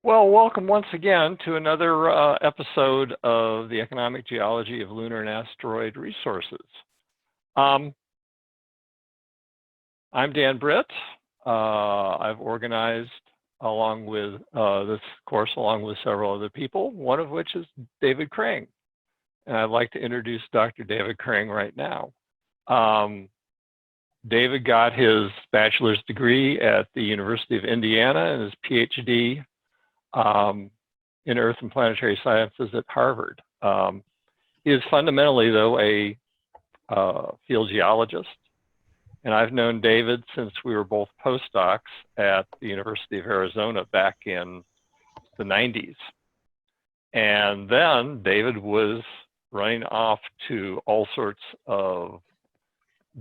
Well, welcome once again to another episode of the Economic Geology of Lunar and Asteroid Resources. I'm Dan Britt. I've organized along with this course along with several other people, one of which is David Kring. And I'd like to introduce Dr. David Kring right now. David got his bachelor's degree at the University of Indiana and his PhD in Earth and Planetary Sciences at Harvard. He is fundamentally, though, a field geologist. And I've known David since we were both postdocs at the University of Arizona back in the 90s. And then David was running off to all sorts of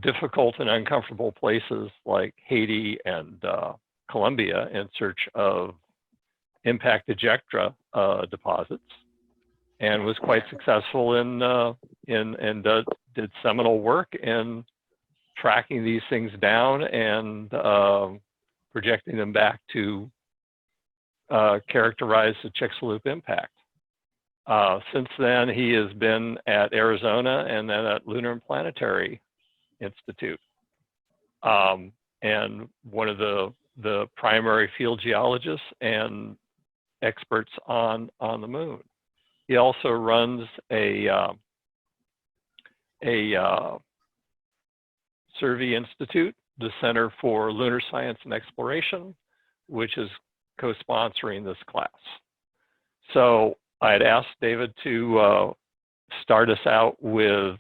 difficult and uncomfortable places like Haiti and Colombia in search of impact ejecta deposits, and was quite successful did seminal work in tracking these things down and projecting them back to characterize the Chicxulub impact. Since then, he has been at Arizona and then at Lunar and Planetary Institute, and one of the primary field geologists and experts on the moon. He also runs a Survey Institute, the Center for Lunar Science and Exploration, which is co-sponsoring this class. So I had asked David to start us out with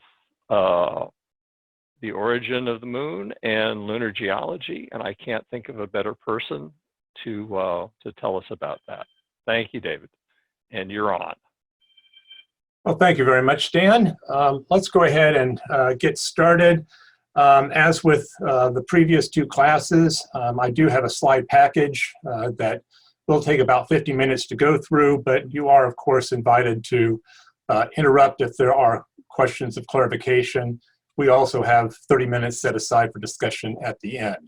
the origin of the moon and lunar geology, and I can't think of a better person to tell us about that. Thank you, David, and you're on. Well, thank you very much, Dan. Let's go ahead and get started. As with the previous two classes, I do have a slide package that will take about 50 minutes to go through, but you are, of course, invited to interrupt if there are questions of clarification. We also have 30 minutes set aside for discussion at the end.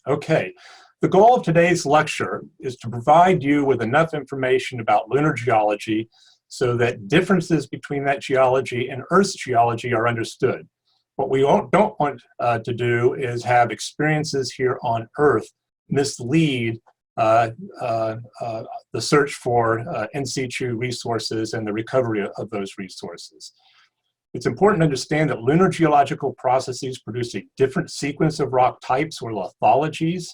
Okay. The goal of today's lecture is to provide you with enough information about lunar geology so that differences between that geology and Earth's geology are understood. What we don't want to do is have experiences here on Earth mislead the search for in situ resources and the recovery of those resources. It's important to understand that lunar geological processes produce a different sequence of rock types or lithologies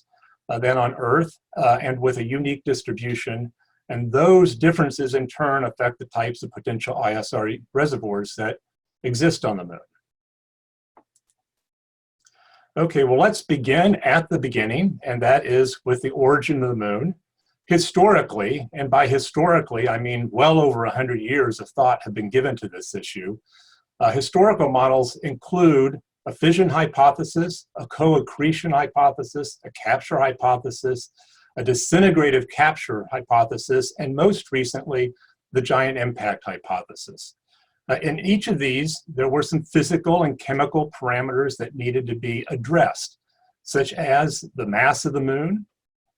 than on Earth, and with a unique distribution. And those differences in turn affect the types of potential ISRU reservoirs that exist on the moon. Okay, well, let's begin at the beginning, and that is with the origin of the moon. Historically, and by historically, I mean well over 100 years of thought have been given to this issue. Historical models include a fission hypothesis, a co-accretion hypothesis, a capture hypothesis, a disintegrative capture hypothesis, and most recently, the giant impact hypothesis. In each of these, there were some physical and chemical parameters that needed to be addressed, such as the mass of the moon,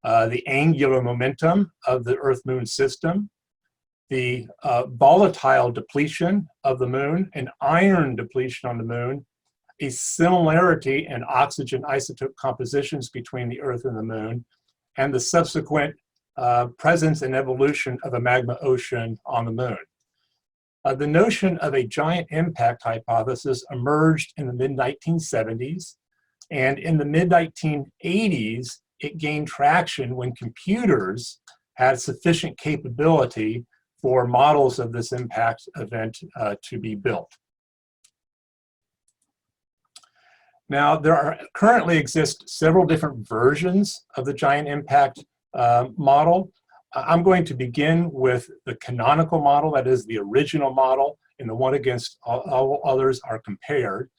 the angular momentum of the Earth-Moon system, the volatile depletion of the moon, and iron depletion on the moon, a similarity in oxygen isotope compositions between the Earth and the moon, and the subsequent presence and evolution of a magma ocean on the moon. The notion of a giant impact hypothesis emerged in the mid-1970s, and in the mid-1980s, it gained traction when computers had sufficient capability for models of this impact event to be built. Now, currently exist several different versions of the giant impact model. I'm going to begin with the canonical model, that is the original model, and the one against all others are compared.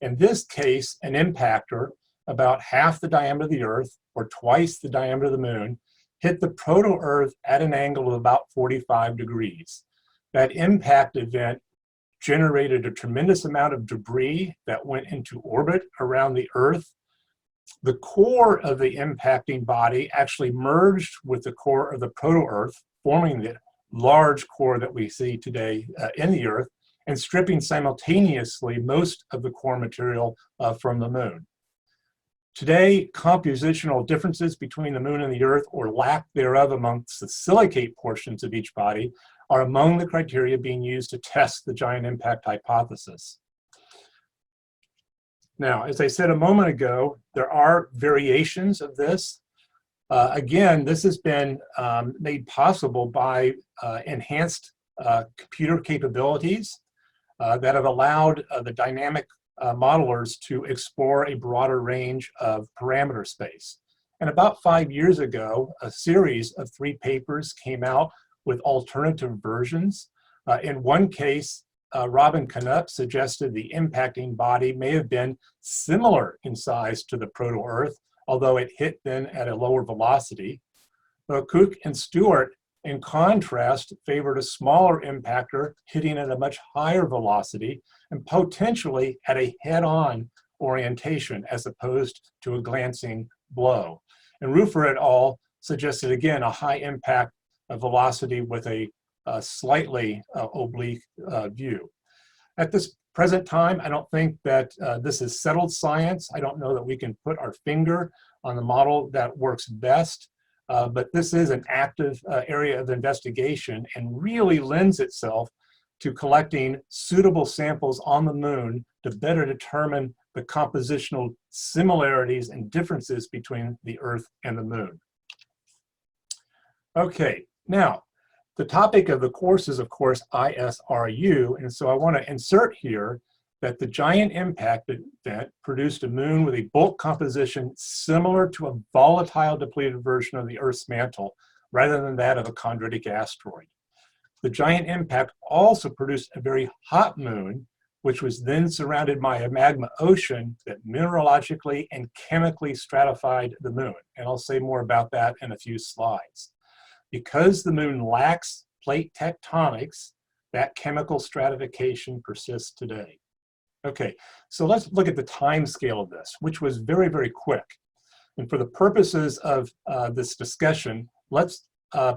In this case, an impactor about half the diameter of the Earth, or twice the diameter of the moon, hit the proto-Earth at an angle of about 45 degrees. That impact event generated a tremendous amount of debris that went into orbit around the Earth. The core of the impacting body actually merged with the core of the proto-Earth, forming the large core that we see today in the Earth, and stripping simultaneously most of the core material from the Moon. Today, compositional differences between the Moon and the Earth, or lack thereof amongst the silicate portions of each body, are among the criteria being used to test the giant impact hypothesis. Now, as I said a moment ago, there are variations of this. Again, this has been made possible by enhanced computer capabilities that have allowed the dynamic modelers to explore a broader range of parameter space. And about 5 years ago, a series of 3 papers came out with alternative versions. In one case, Robin Knupp suggested the impacting body may have been similar in size to the proto-Earth, although it hit then at a lower velocity. Cook and Stewart, in contrast, favored a smaller impactor hitting at a much higher velocity and potentially at a head-on orientation as opposed to a glancing blow. And Rufer et al. Suggested, again, a high impact velocity with a slightly oblique view. At this present time, I don't think that this is settled science. I don't know that we can put our finger on the model that works best, but this is an active area of investigation and really lends itself to collecting suitable samples on the Moon to better determine the compositional similarities and differences between the Earth and the Moon. Okay, now, the topic of the course is, of course, ISRU, and so I want to insert here that the giant impact event produced a Moon with a bulk composition similar to a volatile depleted version of the Earth's mantle, rather than that of a chondritic asteroid. The giant impact also produced a very hot Moon, which was then surrounded by a magma ocean that mineralogically and chemically stratified the Moon. And I'll say more about that in a few slides. Because the Moon lacks plate tectonics, that chemical stratification persists today. Okay, so let's look at the time scale of this, which was very, very quick. And for the purposes of this discussion, let's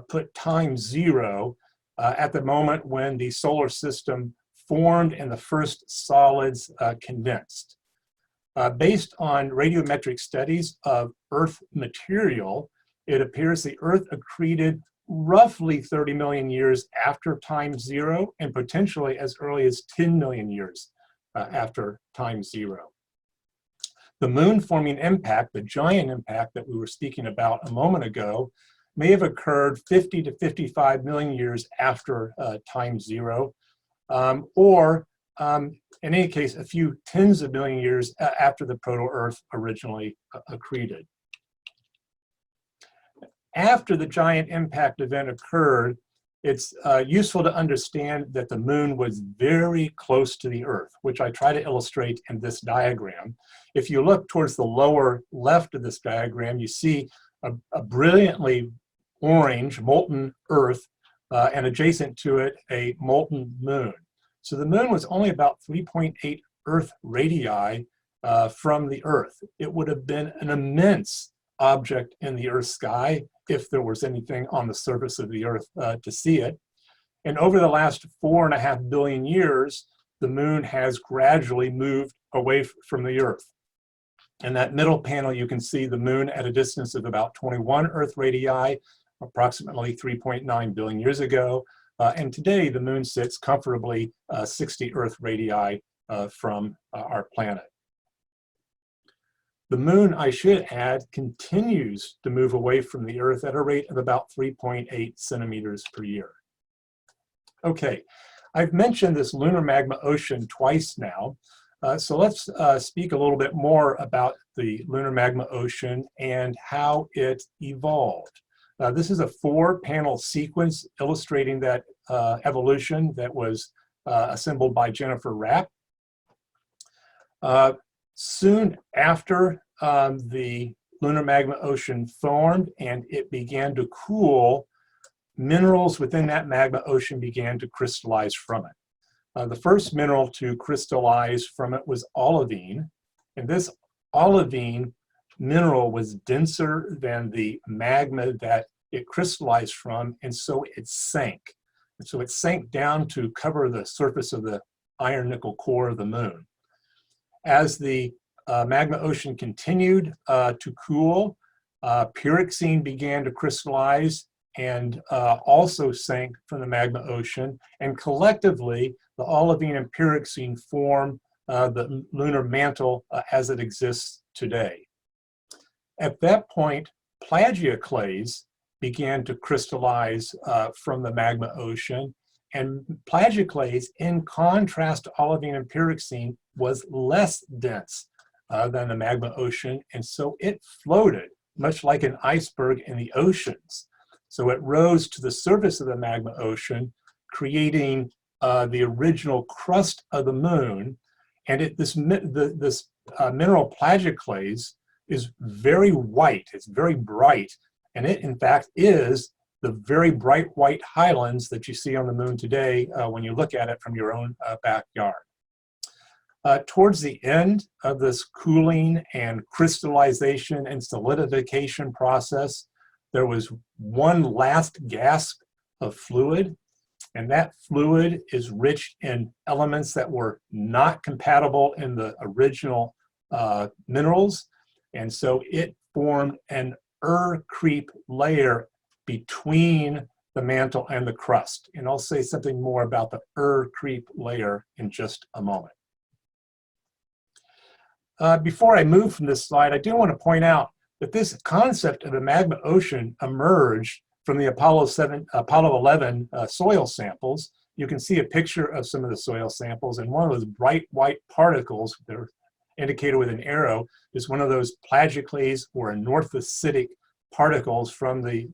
put time 0 at the moment when the solar system formed and the first solids condensed. Based on radiometric studies of Earth material, it appears the Earth accreted roughly 30 million years after time 0 and potentially as early as 10 million years after time 0. The Moon forming impact, the giant impact that we were speaking about a moment ago, may have occurred 50 to 55 million years after time 0, or in any case, a few tens of million years after the proto-Earth originally accreted. After the giant impact event occurred, it's useful to understand that the Moon was very close to the Earth, which I try to illustrate in this diagram. If you look towards the lower left of this diagram, you see a brilliantly orange molten Earth and adjacent to it a molten Moon. So the Moon was only about 3.8 Earth radii from the Earth. It would have been an immense object in the Earth's sky if there was anything on the surface of the Earth to see it. And over the last 4.5 billion years, the Moon has gradually moved away from the Earth. In that middle panel, you can see the Moon at a distance of about 21 Earth radii, approximately 3.9 billion years ago. And today, the Moon sits comfortably 60 Earth radii from our planet. The Moon, I should add, continues to move away from the Earth at a rate of about 3.8 centimeters per year. Okay, I've mentioned this lunar magma ocean twice now, so let's speak a little bit more about the lunar magma ocean and how it evolved. This is a 4-panel sequence illustrating that evolution that was assembled by Jennifer Rapp. Soon after the lunar magma ocean formed and it began to cool, minerals within that magma ocean began to crystallize from it. The first mineral to crystallize from it was olivine, and this olivine mineral was denser than the magma that it crystallized from, and so it sank. And so it sank down to cover the surface of the iron nickel core of the moon. As the magma ocean continued to cool, pyroxene began to crystallize and also sank from the magma ocean, and collectively the olivine and pyroxene form the lunar mantle as it exists today. At that point, plagioclase began to crystallize from the magma ocean, and plagioclase, in contrast to olivine and pyroxene, was less dense than the magma ocean, and so it floated much like an iceberg in the oceans. So it rose to the surface of the magma ocean, creating the original crust of the moon. And this mineral plagioclase is very white, it's very bright, and it in fact is the very bright white highlands that you see on the moon today when you look at it from your own backyard. Towards the end of this cooling and crystallization and solidification process, there was one last gasp of fluid, and that fluid is rich in elements that were not compatible in the original minerals, and so it formed an creep layer between the mantle and the crust. And I'll say something more about the creep layer in just a moment. Before I move from this slide, I do want to point out that this concept of a magma ocean emerged from the Apollo 11 soil samples. You can see a picture of some of the soil samples, and one of those bright white particles that are indicated with an arrow is one of those plagioclase or anorthositic particles from the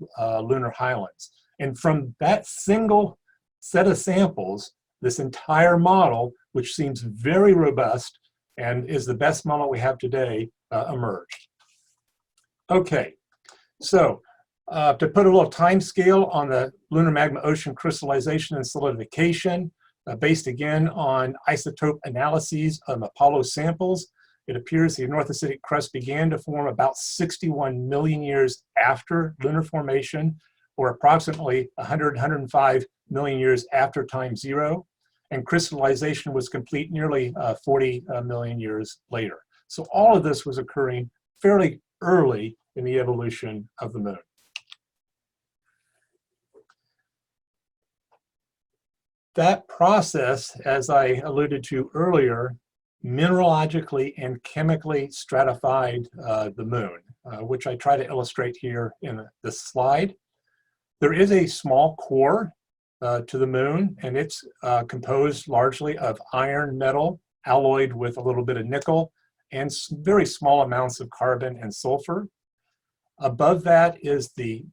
lunar highlands. And from that single set of samples, this entire model, which seems very robust and is the best model we have today, emerged. Okay, so to put a little time scale on the lunar magma ocean crystallization and solidification, based again on isotope analyses of Apollo samples, it appears the anorthositic crust began to form about 61 million years after lunar formation, or approximately 105 million years after time zero, and crystallization was complete nearly 40 million years later. So all of this was occurring fairly early in the evolution of the moon. That process, as I alluded to earlier, mineralogically and chemically stratified the moon, which I try to illustrate here in this slide. There is a small core to the moon, and it's composed largely of iron metal alloyed with a little bit of nickel and very small amounts of carbon and sulfur. Above that is the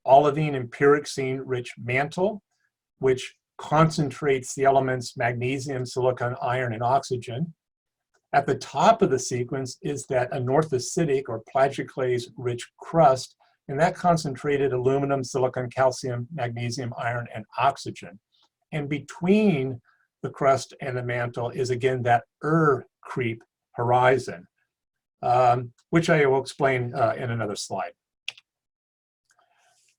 olivine and pyroxene rich mantle, which concentrates the elements magnesium, silicon, iron, and oxygen. At the top of the sequence is that anorthositic or plagioclase rich crust, and that concentrated aluminum, silicon, calcium, magnesium, iron, and oxygen. And between the crust and the mantle is again that creep horizon, which I will explain in another slide.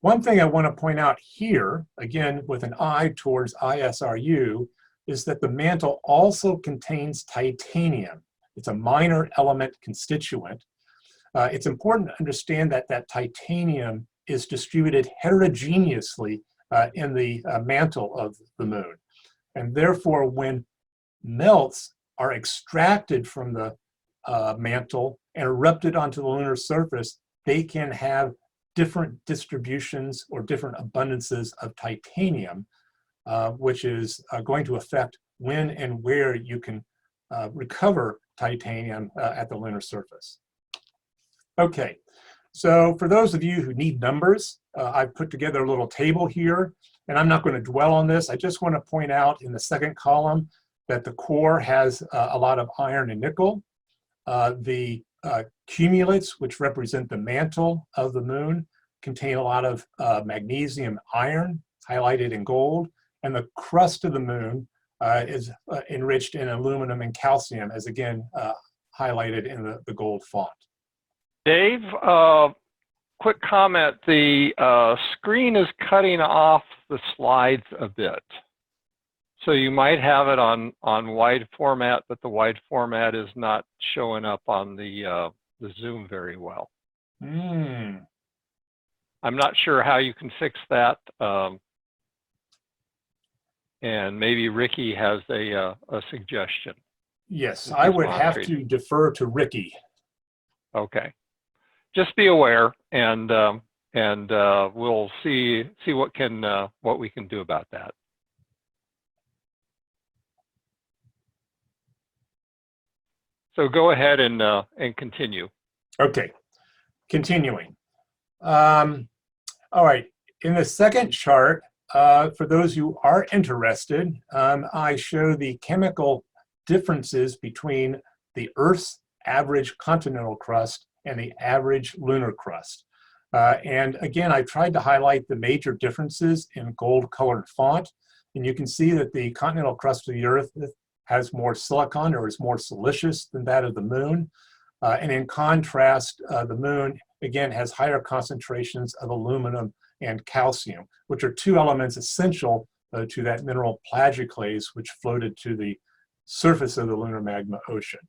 One thing I want to point out here, again with an eye towards ISRU, is that the mantle also contains titanium. It's a minor element constituent. It's important to understand that that titanium is distributed heterogeneously in the mantle of the moon. And therefore, when melts are extracted from the mantle and erupted onto the lunar surface, they can have different distributions or different abundances of titanium, which is going to affect when and where you can recover titanium at the lunar surface. Okay, so for those of you who need numbers, I've put together a little table here, and I'm not going to dwell on this. I just want to point out in the second column that the core has a lot of iron and nickel. The cumulates, which represent the mantle of the moon, contain a lot of magnesium, iron, highlighted in gold, and the crust of the moon is enriched in aluminum and calcium, as again highlighted in the gold font. Dave, quick comment. The screen is cutting off the slides a bit. So you might have it on wide format, but the wide format is not showing up on the Zoom very well. I'm not sure how you can fix that. And maybe Ricky has a suggestion. Yes, I would have to defer to Ricky. Okay. Just be aware, and we'll see what we can do about that. So go ahead and continue. Okay, continuing. All right, in the second chart, for those who are interested, I show the chemical differences between the Earth's average continental crust and the average lunar crust. And again, I tried to highlight the major differences in gold-colored font. And you can see that the continental crust of the Earth has more silicon, or is more silicious than that of the Moon. And in contrast, the Moon, again, has higher concentrations of aluminum and calcium, which are two elements essential to that mineral plagioclase, which floated to the surface of the lunar magma ocean.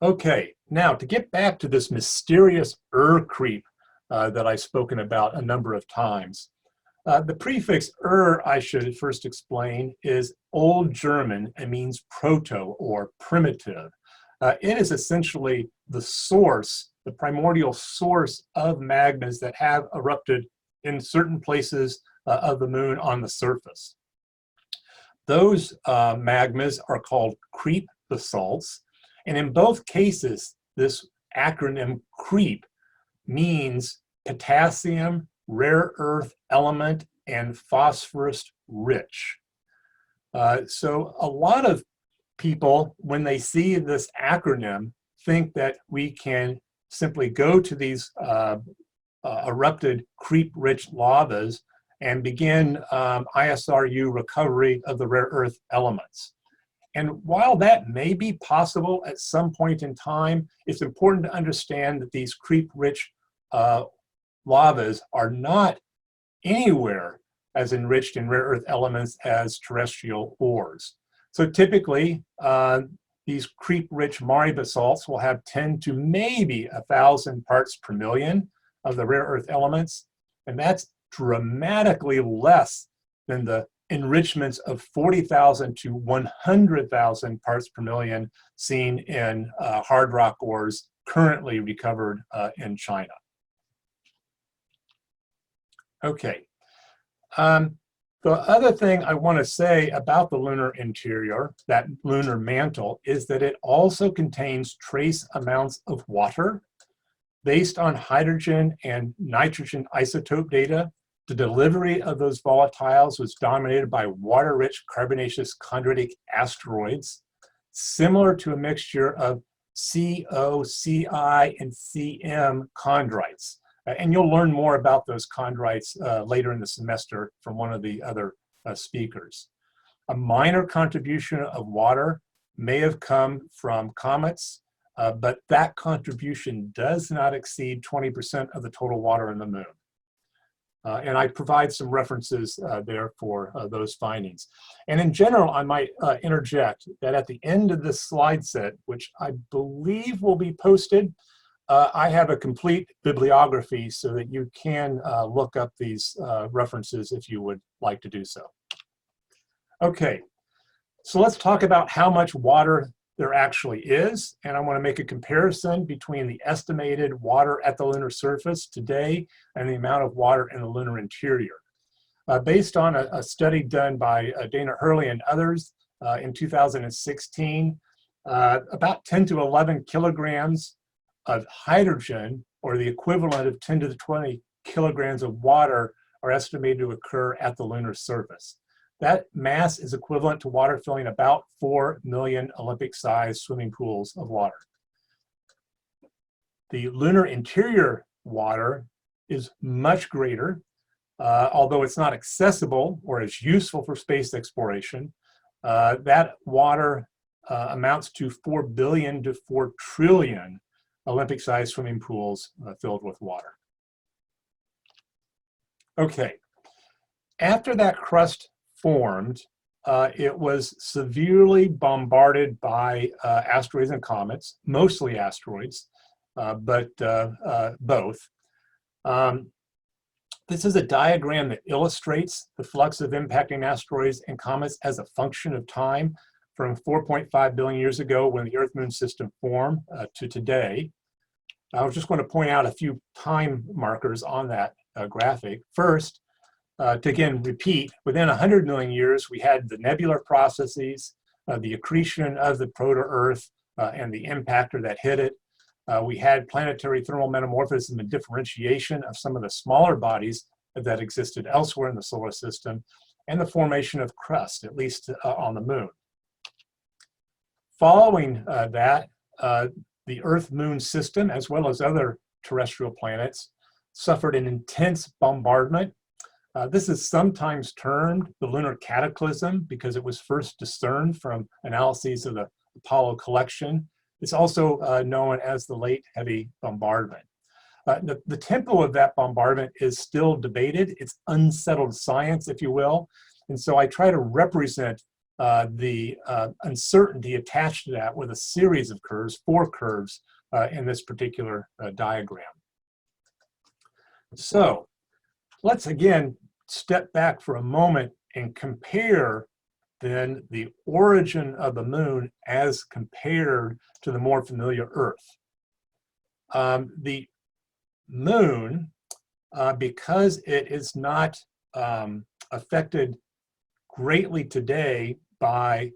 Okay, now to get back to this mysterious creep that I've spoken about a number of times. The prefix I should first explain, is Old German and means proto or primitive. It is essentially the source, the primordial source of magmas that have erupted in certain places of the Moon on the surface. Those magmas are called creep basalts, and in both cases, this acronym CREEP means potassium, rare earth element, and phosphorus rich. So a lot of people, when they see this acronym, think that we can simply go to these erupted creep-rich lavas and begin ISRU recovery of the rare earth elements. And while that may be possible at some point in time, it's important to understand that these creep-rich lavas are not anywhere as enriched in rare earth elements as terrestrial ores. So typically, these creep-rich Mare basalts will have 10 to maybe 1,000 parts per million of the rare earth elements, and that's dramatically less than the enrichments of 40,000 to 100,000 parts per million seen in hard rock ores currently recovered in China. Okay. The other thing I want to say about the lunar interior, that lunar mantle, is that it also contains trace amounts of water. Based on hydrogen and nitrogen isotope data, the delivery of those volatiles was dominated by water-rich carbonaceous chondritic asteroids, similar to a mixture of CO, Ci, and Cm chondrites. And you'll learn more about those chondrites later in the semester from one of the other speakers. A minor contribution of water may have come from comets, but that contribution does not exceed 20% of the total water in the Moon. And I provide some references there for those findings. And in general, I might interject that at the end of this slide set, which I believe will be posted, I have a complete bibliography so that you can look up these references if you would like to do so. Okay, so let's talk about how much water there actually is, and I want to make a comparison between the estimated water at the lunar surface today and the amount of water in the lunar interior. Based on a study done by Dana Hurley and others in 2016, about 10 to 11 kilograms of hydrogen, or the equivalent of 10 to the 20 kilograms of water, are estimated to occur at the lunar surface. That mass is equivalent to water filling about 4 million Olympic-sized swimming pools of water. The lunar interior water is much greater, although it's not accessible or is useful for space exploration. That water amounts to 4 billion to 4 trillion Olympic-sized swimming pools filled with water. Okay, after that crust formed, it was severely bombarded by asteroids and comets, mostly asteroids, but both. This is a diagram that illustrates the flux of impacting asteroids and comets as a function of time from 4.5 billion years ago when the Earth-Moon system formed to today. I was just going to point out a few time markers on that graphic. First, to again repeat, within 100 million years, we had the nebular processes, the accretion of the proto-Earth and the impactor that hit it. We had planetary thermal metamorphism and differentiation of some of the smaller bodies that existed elsewhere in the solar system, and the formation of crust, at least on the moon. Following that, the Earth-Moon system, as well as other terrestrial planets, suffered an intense bombardment. This is sometimes termed the lunar cataclysm because it was first discerned from analyses of the Apollo collection. It's also known as the late heavy bombardment. The tempo of that bombardment is still debated. It's unsettled science, if you will. And so I try to represent the uncertainty attached to that with a series of curves, 4 curves in this particular diagram. So let's again step back for a moment and compare then the origin of the moon as compared to the more familiar Earth. The moon, because it is not affected greatly today by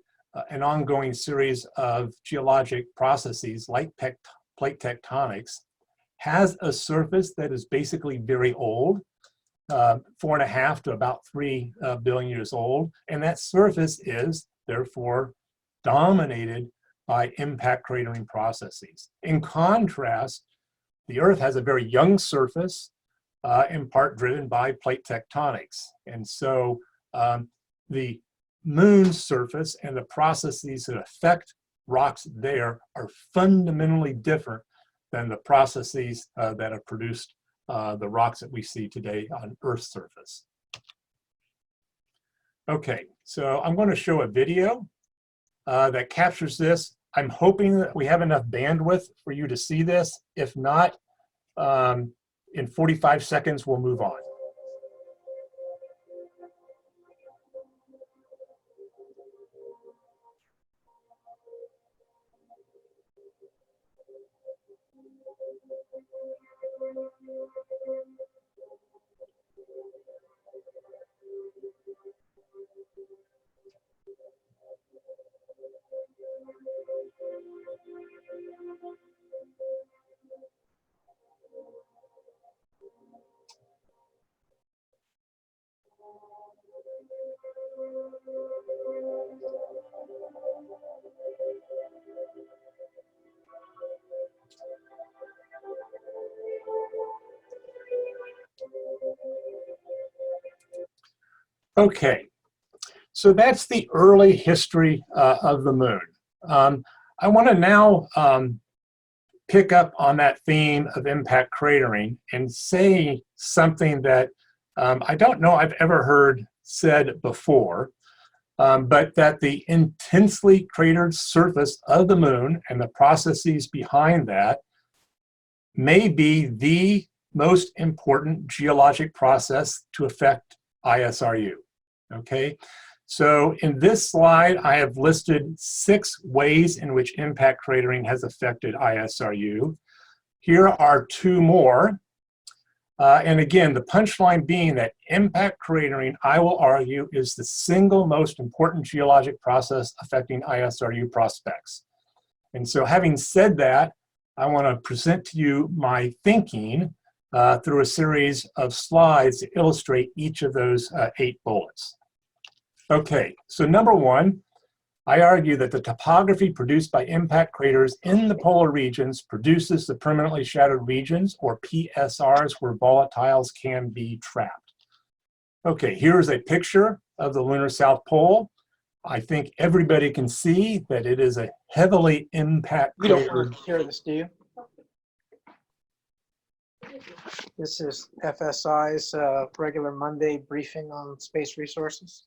an ongoing series of geologic processes like plate tectonics, has a surface that is basically very old, 4.5 to about 3 billion years old, and that surface is therefore dominated by impact cratering processes. In contrast, the Earth has a very young surface, in part driven by plate tectonics. And so the moon's surface and the processes that affect rocks there are fundamentally different than the processes that have produced the rocks that we see today on Earth's surface. Okay, so I'm going to show a video that captures this. I'm hoping that we have enough bandwidth for you to see this. If not, in 45 seconds, we'll move on. Okay, so that's the early history of the moon. I want to now pick up on that theme of impact cratering and say something that I don't know I've ever heard said before, but that the intensely cratered surface of the moon and the processes behind that may be the most important geologic process to affect ISRU. Okay, so in this slide, I have listed 6 ways in which impact cratering has affected ISRU. Here are 2 more. And again, the punchline being that impact cratering, I will argue, is the single most important geologic process affecting ISRU prospects. And so having said that, I want to present to you my thinking through a series of slides to illustrate each of those 8 bullets. Okay, so number 1, I argue that the topography produced by impact craters in the polar regions produces the permanently shattered regions, or PSRs, where volatiles can be trapped. Okay, here's a picture of the lunar South Pole. I think everybody can see that it is a heavily impact You don't crater. want to hear this, do you? This is FSI's regular Monday briefing on space resources.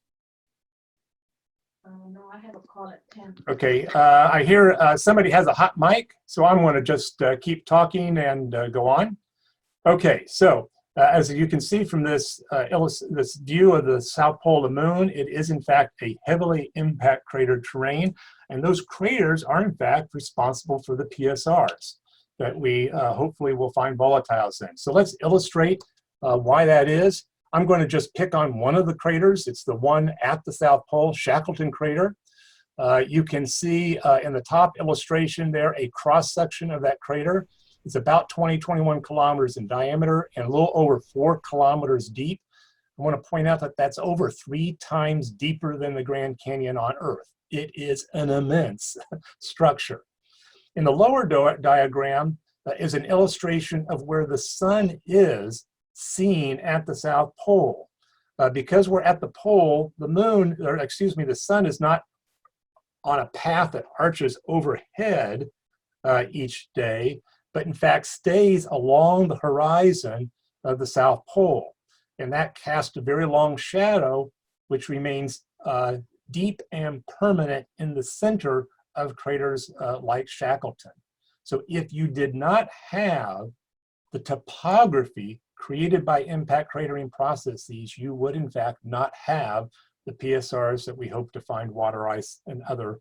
No, I have a call at 10. Okay, I hear somebody has a hot mic, so I'm going to just keep talking and go on. Okay, so as you can see from this, this view of the South Pole of the Moon, it is in fact a heavily impact crater terrain, and those craters are in fact responsible for the PSRs that we hopefully will find volatiles in. So let's illustrate why that is. I'm going to just pick on one of the craters. It's the one at the South Pole, Shackleton crater. You can see in the top illustration there a cross-section of that crater. It's about 21 kilometers in diameter and a little over 4 kilometers deep. I want to point out that that's over 3 times deeper than the Grand Canyon on Earth. It is an immense structure. In the lower diagram is an illustration of where the sun is seen at the South Pole. Because we're at the pole, the moon, or excuse me, the sun is not on a path that arches overhead each day, but in fact stays along the horizon of the South Pole. And that casts a very long shadow, which remains deep and permanent in the center of craters like Shackleton. So if you did not have the topography created by impact cratering processes, you would in fact not have the PSRs that we hope to find water ice and other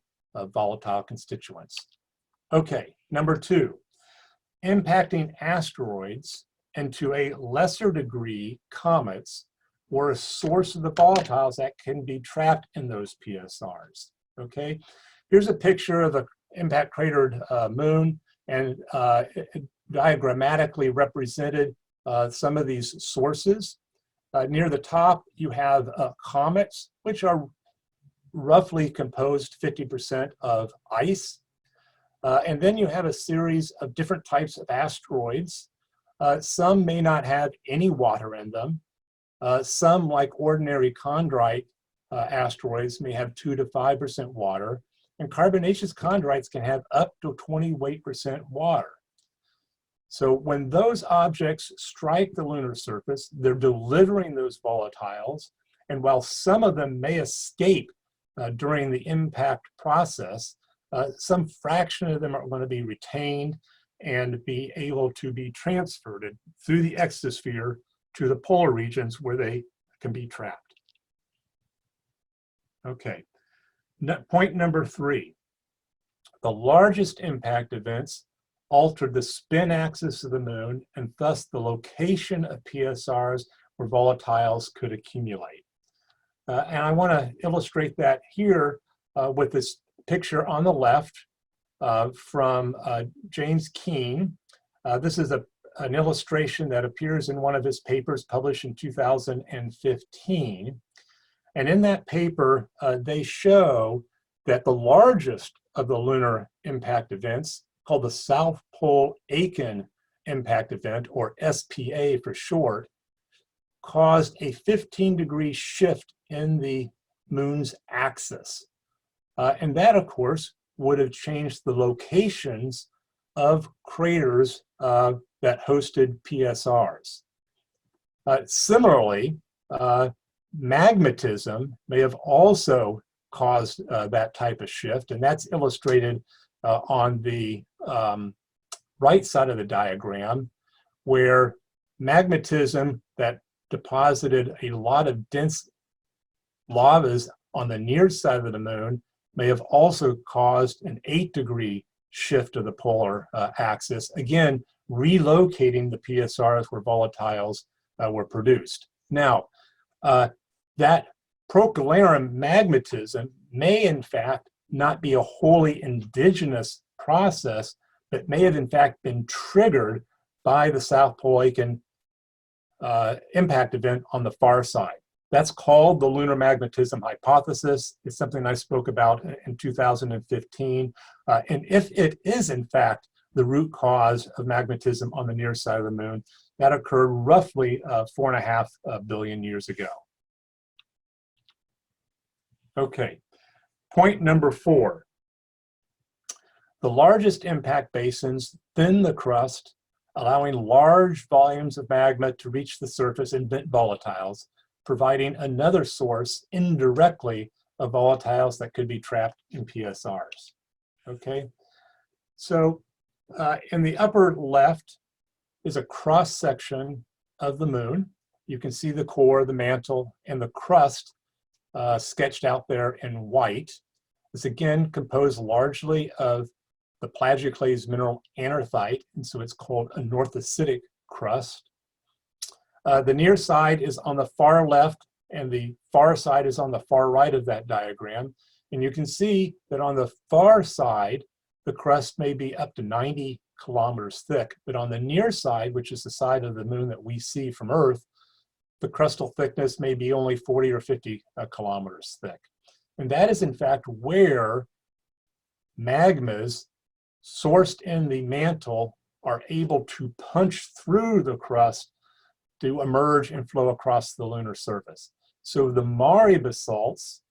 volatile constituents. Okay, number 2, impacting asteroids and to a lesser degree comets were a source of the volatiles that can be trapped in those PSRs. Okay, here's a picture of the impact cratered moon, and diagrammatically represented some of these sources. Near the top, you have comets, which are roughly composed 50% of ice. And then you have a series of different types of asteroids. Some may not have any water in them. Some, like ordinary chondrite asteroids, may have 2 to 5% water. And carbonaceous chondrites can have up to 28% water. So when those objects strike the lunar surface, they're delivering those volatiles. And while some of them may escape during the impact process, some fraction of them are going to be retained and be able to be transferred through the exosphere to the polar regions where they can be trapped. Okay, point number 3. The largest impact events altered the spin axis of the moon and thus the location of PSRs where volatiles could accumulate. And I want to illustrate that here with this picture on the left from James Kring. This is an illustration that appears in one of his papers published in 2015. And in that paper, they show that the largest of the lunar impact events, called the South Pole Aiken impact event, or SPA for short, caused a 15-degree shift in the moon's axis. And that, of course, would have changed the locations of craters that hosted PSRs. Similarly, magmatism may have also caused that type of shift, and that's illustrated on the right side of the diagram, where magmatism that deposited a lot of dense lavas on the near side of the moon may have also caused an 8-degree shift of the polar axis, again, relocating the PSRs where volatiles were produced. Now, that procalarum magmatism may in fact not be a wholly indigenous process, but may have in fact been triggered by the South Pole Aiken impact event on the far side. That's called the lunar magmatism hypothesis. It's something I spoke about in 2015. And if it is in fact the root cause of magmatism on the near side of the moon, that occurred roughly 4.5 billion years ago. Okay, Point number 4. The largest impact basins thin the crust, allowing large volumes of magma to reach the surface and vent volatiles, providing another source indirectly of volatiles that could be trapped in PSRs. Okay, so in the upper left is a cross section of the moon. You can see the core, the mantle, and the crust sketched out there in white. It's again composed largely of the plagioclase mineral anorthite, and so it's called a northacitic crust. The near side is on the far left, and the far side is on the far right of that diagram. And you can see that on the far side, the crust may be up to 90 kilometers thick, but on the near side, which is the side of the moon that we see from Earth, the crustal thickness may be only 40 or 50 kilometers thick. And that is in fact where magmas sourced in the mantle are able to punch through the crust to emerge and flow across the lunar surface. So the Mare basalts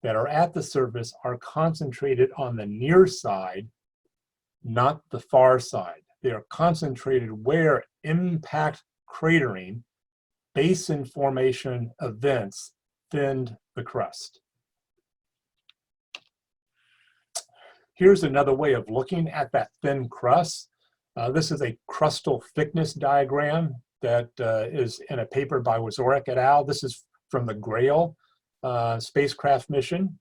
that are at the surface are concentrated on the near side, not the far side. They are concentrated where impact cratering, basin formation events thinned the crust. Here's another way of looking at that thin crust. This is a crustal thickness diagram that is in a paper by Wazorek et al. This is from the Grail spacecraft mission.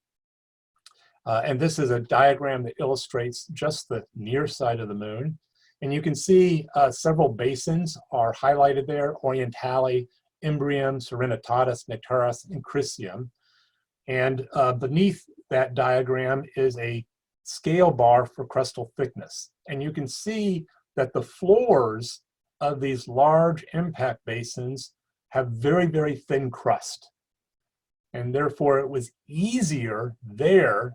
And this is a diagram that illustrates just the near side of the moon. And you can see several basins are highlighted there: Orientale, Imbrium, Serenitatis, Nectaris, and Chrysium. And beneath that diagram is a scale bar for crustal thickness. And you can see that the floors of these large impact basins have very, very thin crust. And therefore it was easier there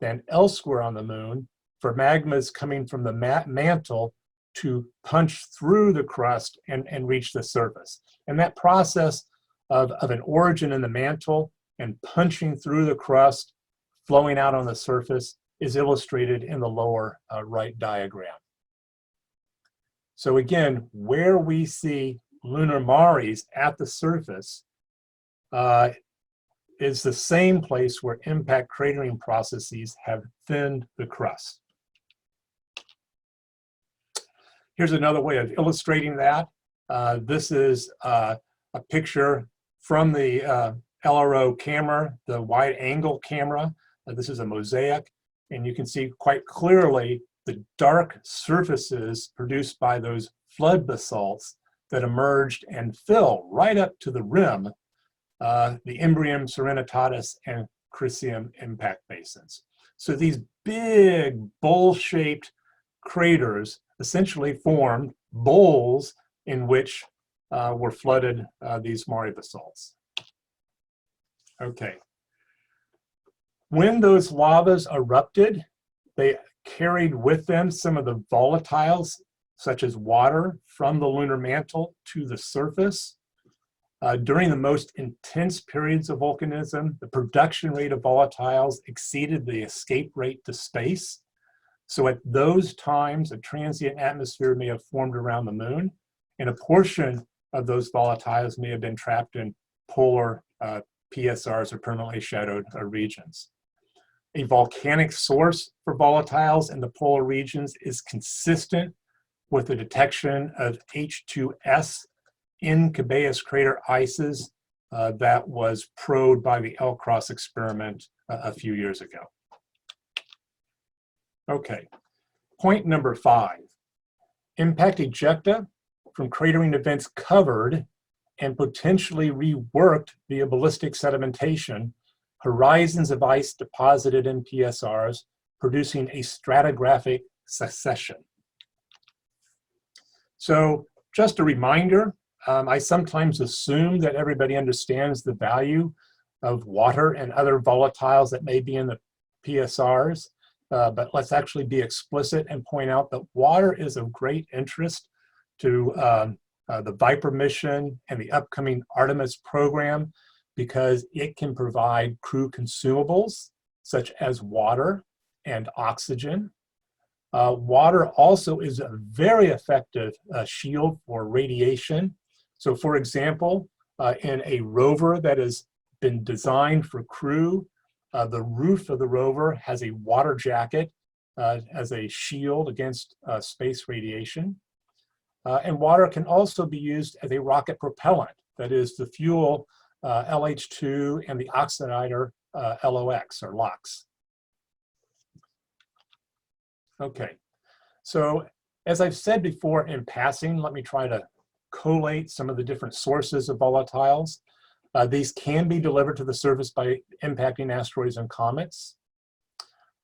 than elsewhere on the moon for magmas coming from the mantle to punch through the crust and reach the surface. And that process of an origin in the mantle and punching through the crust, flowing out on the surface, is illustrated in the lower right diagram. So again, where we see lunar mares at the surface is the same place where impact cratering processes have thinned the crust. Here's another way of illustrating that. This is a picture from the LRO camera, the wide angle camera. This is a mosaic, and you can see quite clearly the dark surfaces produced by those flood basalts that emerged and fill right up to the rim the Imbrium, Serenitatis, and Chrysium impact basins. So these big bowl-shaped craters essentially formed bowls in which were flooded these Mare basalts. Okay. When those lavas erupted, they carried with them some of the volatiles, such as water, from the lunar mantle to the surface. During the most intense periods of volcanism, the production rate of volatiles exceeded the escape rate to space. So at those times, a transient atmosphere may have formed around the moon, and a portion of those volatiles may have been trapped in polar PSRs, or permanently shadowed regions. A volcanic source for volatiles in the polar regions is consistent with the detection of H2S in Cabeus crater ices that was probed by the L-Cross experiment a few years ago. Okay, point number 5. Impact ejecta from cratering events covered and potentially reworked via ballistic sedimentation horizons of ice deposited in PSRs, producing a stratigraphic succession. So just a reminder, I sometimes assume that everybody understands the value of water and other volatiles that may be in the PSRs, but let's actually be explicit and point out that water is of great interest to the Viper mission and the upcoming Artemis program, because it can provide crew consumables such as water and oxygen. Water also is a very effective shield for radiation. So for example, in a rover that has been designed for crew, the roof of the rover has a water jacket as a shield against space radiation. And water can also be used as a rocket propellant, that is the fuel LH2 and the oxidizer LOX or LOX. Okay, so as I've said before in passing, let me try to collate some of the different sources of volatiles. These can be delivered to the surface by impacting asteroids and comets.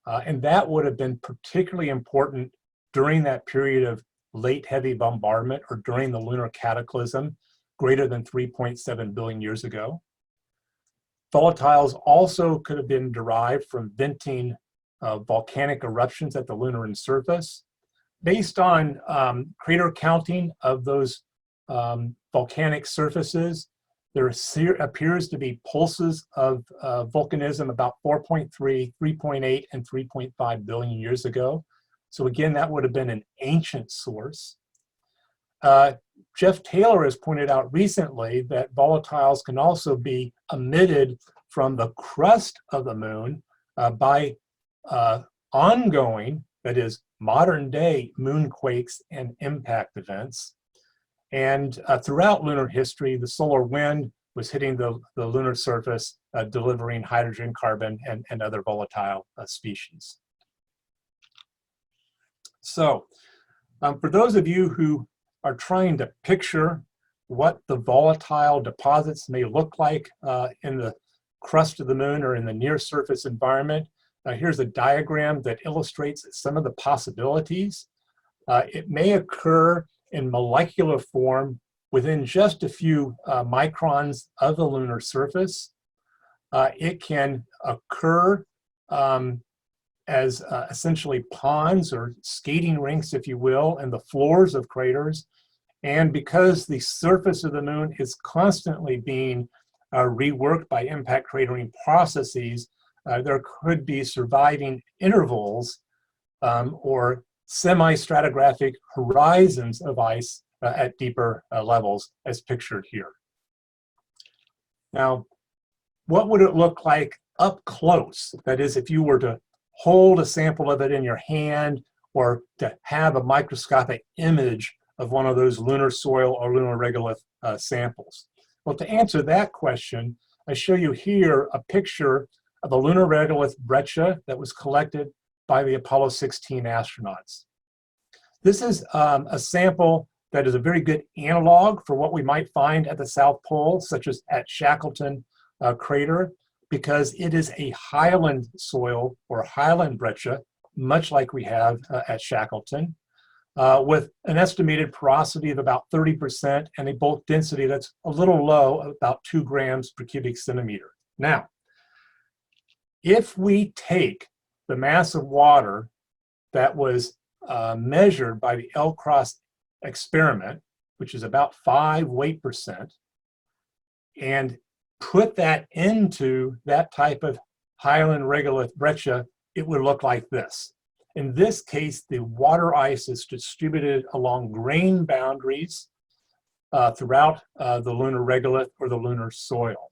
And that would have been particularly important during that period of late heavy bombardment or during the lunar cataclysm, greater than 3.7 billion years ago. Volatiles also could have been derived from venting volcanic eruptions at the lunar surface. Based on crater counting of those volcanic surfaces, there appears to be pulses of volcanism about 4.3, 3.8, and 3.5 billion years ago. So again, that would have been an ancient source. Jeff Taylor has pointed out recently that volatiles can also be emitted from the crust of the moon by ongoing, that is, modern day moonquakes and impact events. And throughout lunar history, the solar wind was hitting the lunar surface, delivering hydrogen, carbon, and other volatile species. So for those of you who are trying to picture what the volatile deposits may look like in the crust of the moon or in the near surface environment, here's a diagram that illustrates some of the possibilities. It may occur in molecular form within just a few microns of the lunar surface. It can occur as essentially ponds or skating rinks, if you will, in the floors of craters. And because the surface of the moon is constantly being reworked by impact cratering processes, there could be surviving intervals or semi-stratigraphic horizons of ice at deeper levels, as pictured here. Now, what would it look like up close? That is, if you were to hold a sample of it in your hand or to have a microscopic image of one of those lunar soil or lunar regolith samples. Well, to answer that question, I show you here a picture of a lunar regolith breccia that was collected by the Apollo 16 astronauts. This is a sample that is a very good analog for what we might find at the South Pole, such as at Shackleton crater, because it is a highland soil or highland breccia, much like we have at Shackleton, with an estimated porosity of about 30% and a bulk density that's a little low, about 2 grams per cubic centimeter. Now, if we take the mass of water that was measured by the L-Cross experiment, which is about 5 weight%, and put that into that type of highland regolith breccia, it would look like this. In this case, the water ice is distributed along grain boundaries throughout the lunar regolith or the lunar soil.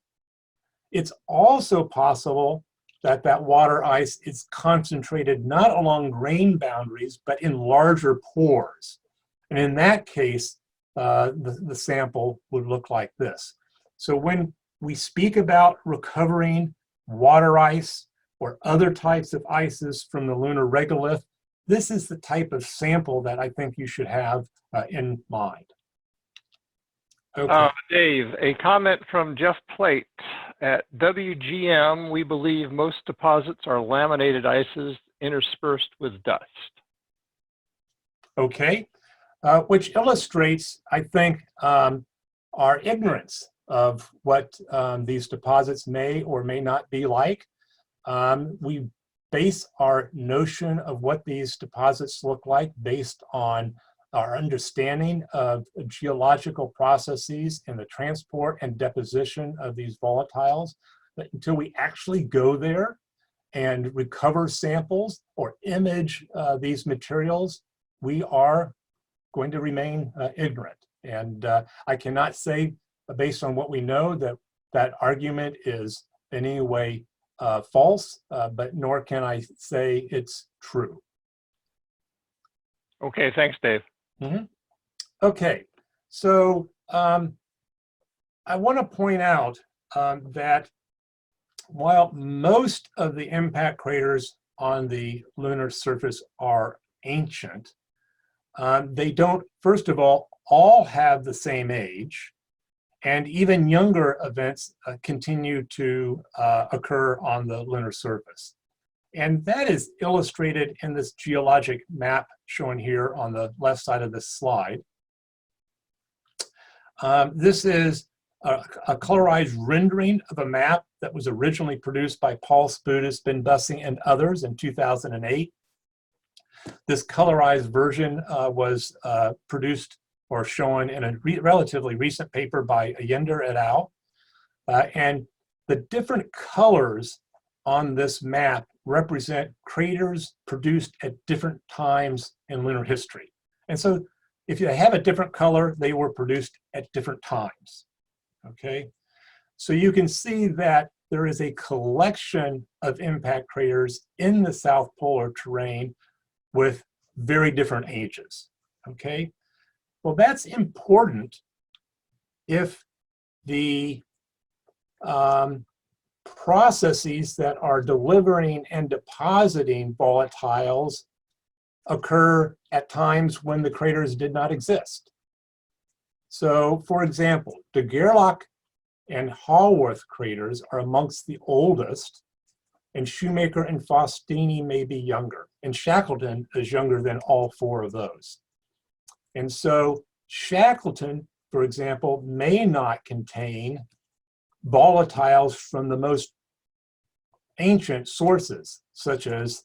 It's also possible that that water ice is concentrated not along grain boundaries, but in larger pores. And in that case, the sample would look like this. So when we speak about recovering water ice or other types of ices from the lunar regolith, this is the type of sample that I think you should have in mind. Okay. Dave, a comment from Jeff Plate. At WGM, we believe most deposits are laminated ices interspersed with dust. Okay, which illustrates, I think, our ignorance of what these deposits may or may not be like. We base our notion of what these deposits look like based on our understanding of geological processes and the transport and deposition of these volatiles. But until we actually go there and recover samples or image these materials, we are going to remain ignorant. And I cannot say, based on what we know, that that argument is in any way false, but nor can I say it's true. Okay, thanks, Dave. Okay, so I want to point out that while most of the impact craters on the lunar surface are ancient, they don't, first of all have the same age, and even younger events continue to occur on the lunar surface. And that is illustrated in this geologic map shown here on the left side of this slide. This is a colorized rendering of a map that was originally produced by Paul Sputis, Ben Bussing, and others in 2008. This colorized version was produced or shown in a relatively recent paper by Allender et al. And the different colors on this map represent craters produced at different times in lunar history. And so if you have a different color, they were produced at different times. Okay, so you can see that there is a collection of impact craters in the south polar terrain with very different ages. Okay, well, that's important if the processes that are delivering and depositing volatiles occur at times when the craters did not exist. So, for example, the Gerlach and Haworth craters are amongst the oldest, and Shoemaker and Faustini may be younger, and Shackleton is younger than all four of those. And so Shackleton, for example, may not contain volatiles from the most ancient sources, such as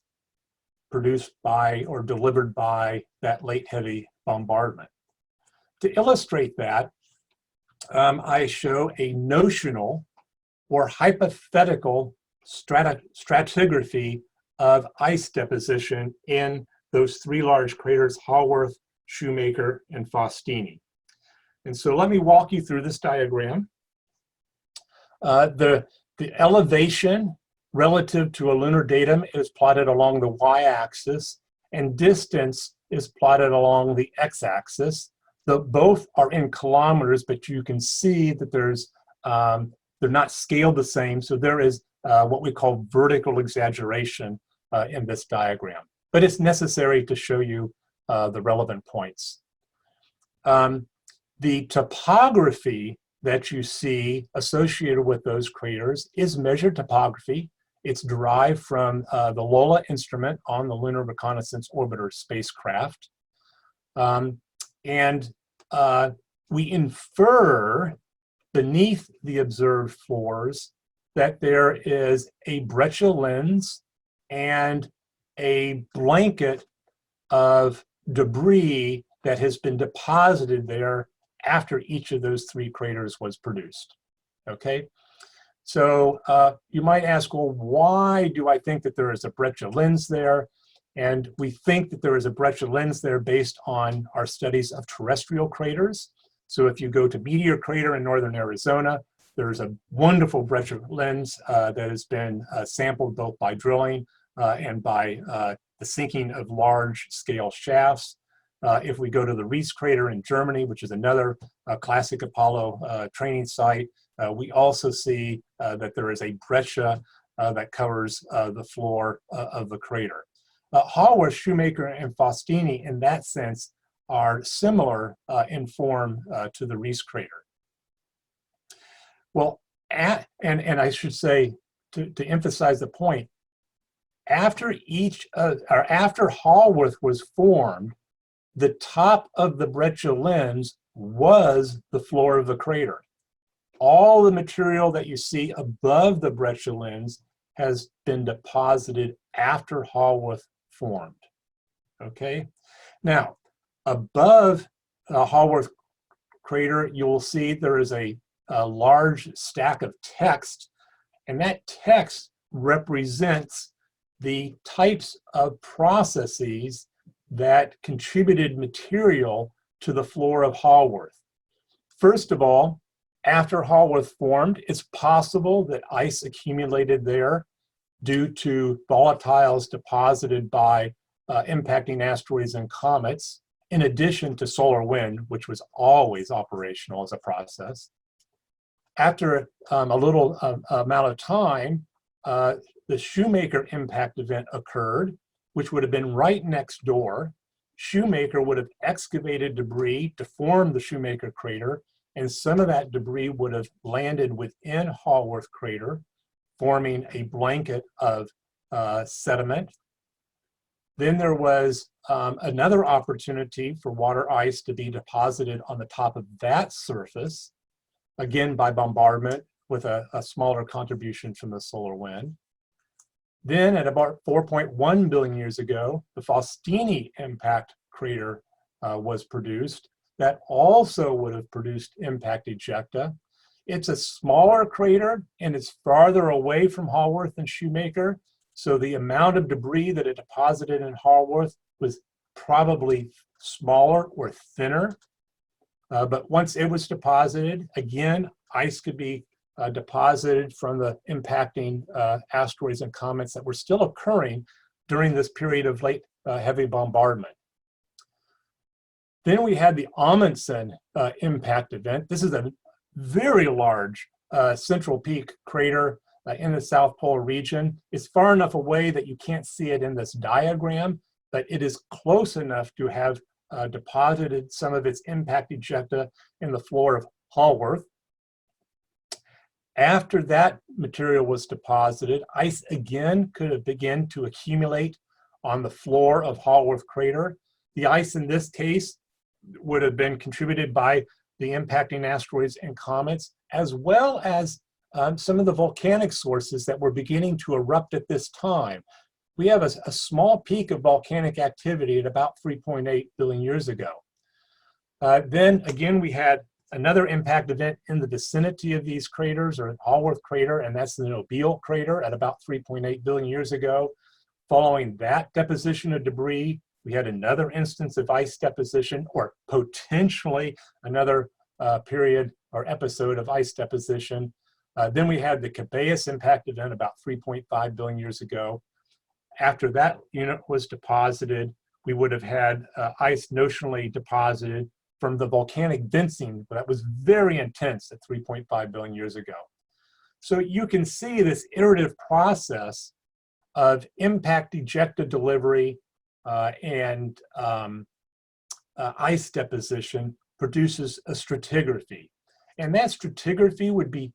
produced by or delivered by that late heavy bombardment. To illustrate that, I show a notional or hypothetical stratigraphy of ice deposition in those three large craters, Haworth, Shoemaker, and Faustini. And so let me walk you through this diagram. The elevation relative to a lunar datum is plotted along the y-axis, and distance is plotted along the x-axis. Both are in kilometers, but you can see that there's they're not scaled the same, so there is what we call vertical exaggeration in this diagram. But it's necessary to show you the relevant points. The topography that you see associated with those craters is measured topography. It's derived from the LOLA instrument on the Lunar Reconnaissance Orbiter spacecraft. We infer beneath the observed floors that there is a breccia lens and a blanket of debris that has been deposited there after each of those three craters was produced. Okay, so you might ask, well, why do I think that there is a breccia lens there? And we think that there is a breccia lens there based on our studies of terrestrial craters. So if you go to Meteor Crater in northern Arizona, there's a wonderful breccia lens that has been sampled both by drilling and by the sinking of large scale shafts. If we go to the Reese Crater in Germany, which is another classic Apollo training site, we also see that there is a breccia that covers the floor of the crater. Haworth, Shoemaker, and Faustini, in that sense, are similar in form to the Reese Crater. Well, and I should say, to emphasize the point, after Haworth was formed, the top of the breccia lens was the floor of the crater. All the material that you see above the breccia lens has been deposited after Haworth formed. Okay, now above the Haworth crater, you will see there is a large stack of text, and that text represents the types of processes that contributed material to the floor of Haworth. First of all, after Haworth formed, it's possible that ice accumulated there due to volatiles deposited by impacting asteroids and comets, in addition to solar wind, which was always operational as a process. After a little amount of time, the Shoemaker impact event occurred, which would have been right next door. Shoemaker would have excavated debris to form the Shoemaker crater, and some of that debris would have landed within Haworth crater, forming a blanket of sediment. Then there was another opportunity for water ice to be deposited on the top of that surface, again by bombardment with a smaller contribution from the solar wind. Then at about 4.1 billion years ago, the Faustini impact crater was produced. That also would have produced impact ejecta. It's a smaller crater and it's farther away from Haworth and Shoemaker. So the amount of debris that it deposited in Haworth was probably smaller or thinner. But once it was deposited, again, ice could be deposited from the impacting asteroids and comets that were still occurring during this period of late heavy bombardment. Then we had the Amundsen impact event. This is a very large central peak crater in the South Polar region. It's far enough away that you can't see it in this diagram, but it is close enough to have deposited some of its impact ejecta in the floor of Haworth. After that material was deposited, ice again could have begun to accumulate on the floor of Haworth crater. The ice in this case would have been contributed by the impacting asteroids and comets, as well as some of the volcanic sources that were beginning to erupt at this time. We have a small peak of volcanic activity at about 3.8 billion years ago. Then again, we had another impact event in the vicinity of these craters, or Haworth crater, and that's the Nobile crater at about 3.8 billion years ago. Following that deposition of debris, we had another instance of ice deposition, or potentially another period or episode of ice deposition. Then we had the Cabeus impact event about 3.5 billion years ago. After that unit was deposited, we would have had ice notionally deposited from the volcanic venting that was very intense at 3.5 billion years ago. So you can see this iterative process of impact ejecta delivery and ice deposition produces a stratigraphy. And that stratigraphy would be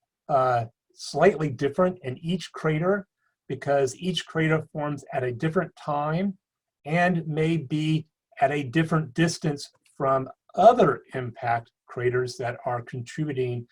slightly different in each crater because each crater forms at a different time and may be at a different distance from other impact craters that are contributing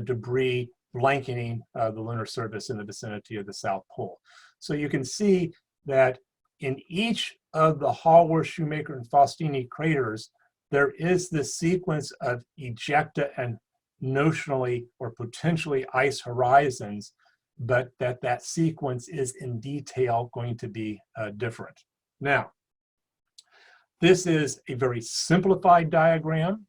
debris blanketing the lunar surface in the vicinity of the South Pole. So you can see that in each of the Haworth, Shoemaker, and Faustini craters, there is this sequence of ejecta and notionally or potentially ice horizons, but that sequence is in detail going to be different. Now, this is a very simplified diagram.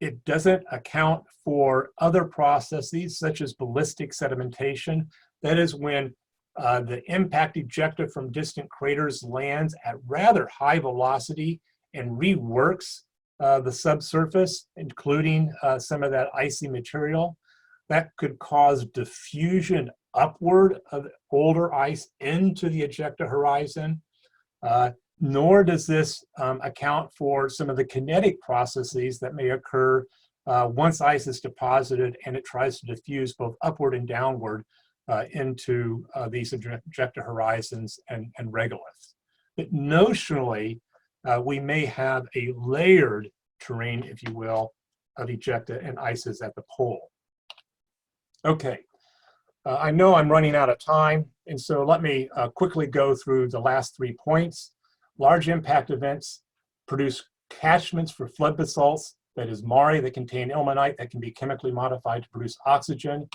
It doesn't account for other processes such as ballistic sedimentation. That is when the impact ejecta from distant craters lands at rather high velocity and reworks the subsurface, including some of that icy material. That could cause diffusion upward of older ice into the ejecta horizon. Nor does this account for some of the kinetic processes that may occur once ice is deposited and it tries to diffuse both upward and downward into these ejecta horizons and regoliths. But notionally, we may have a layered terrain, if you will, of ejecta and ices at the pole. Okay, I know I'm running out of time, and so let me quickly go through the last 3 points. Large impact events produce catchments for flood basalts, that is mare, that contain ilmenite that can be chemically modified to produce oxygen.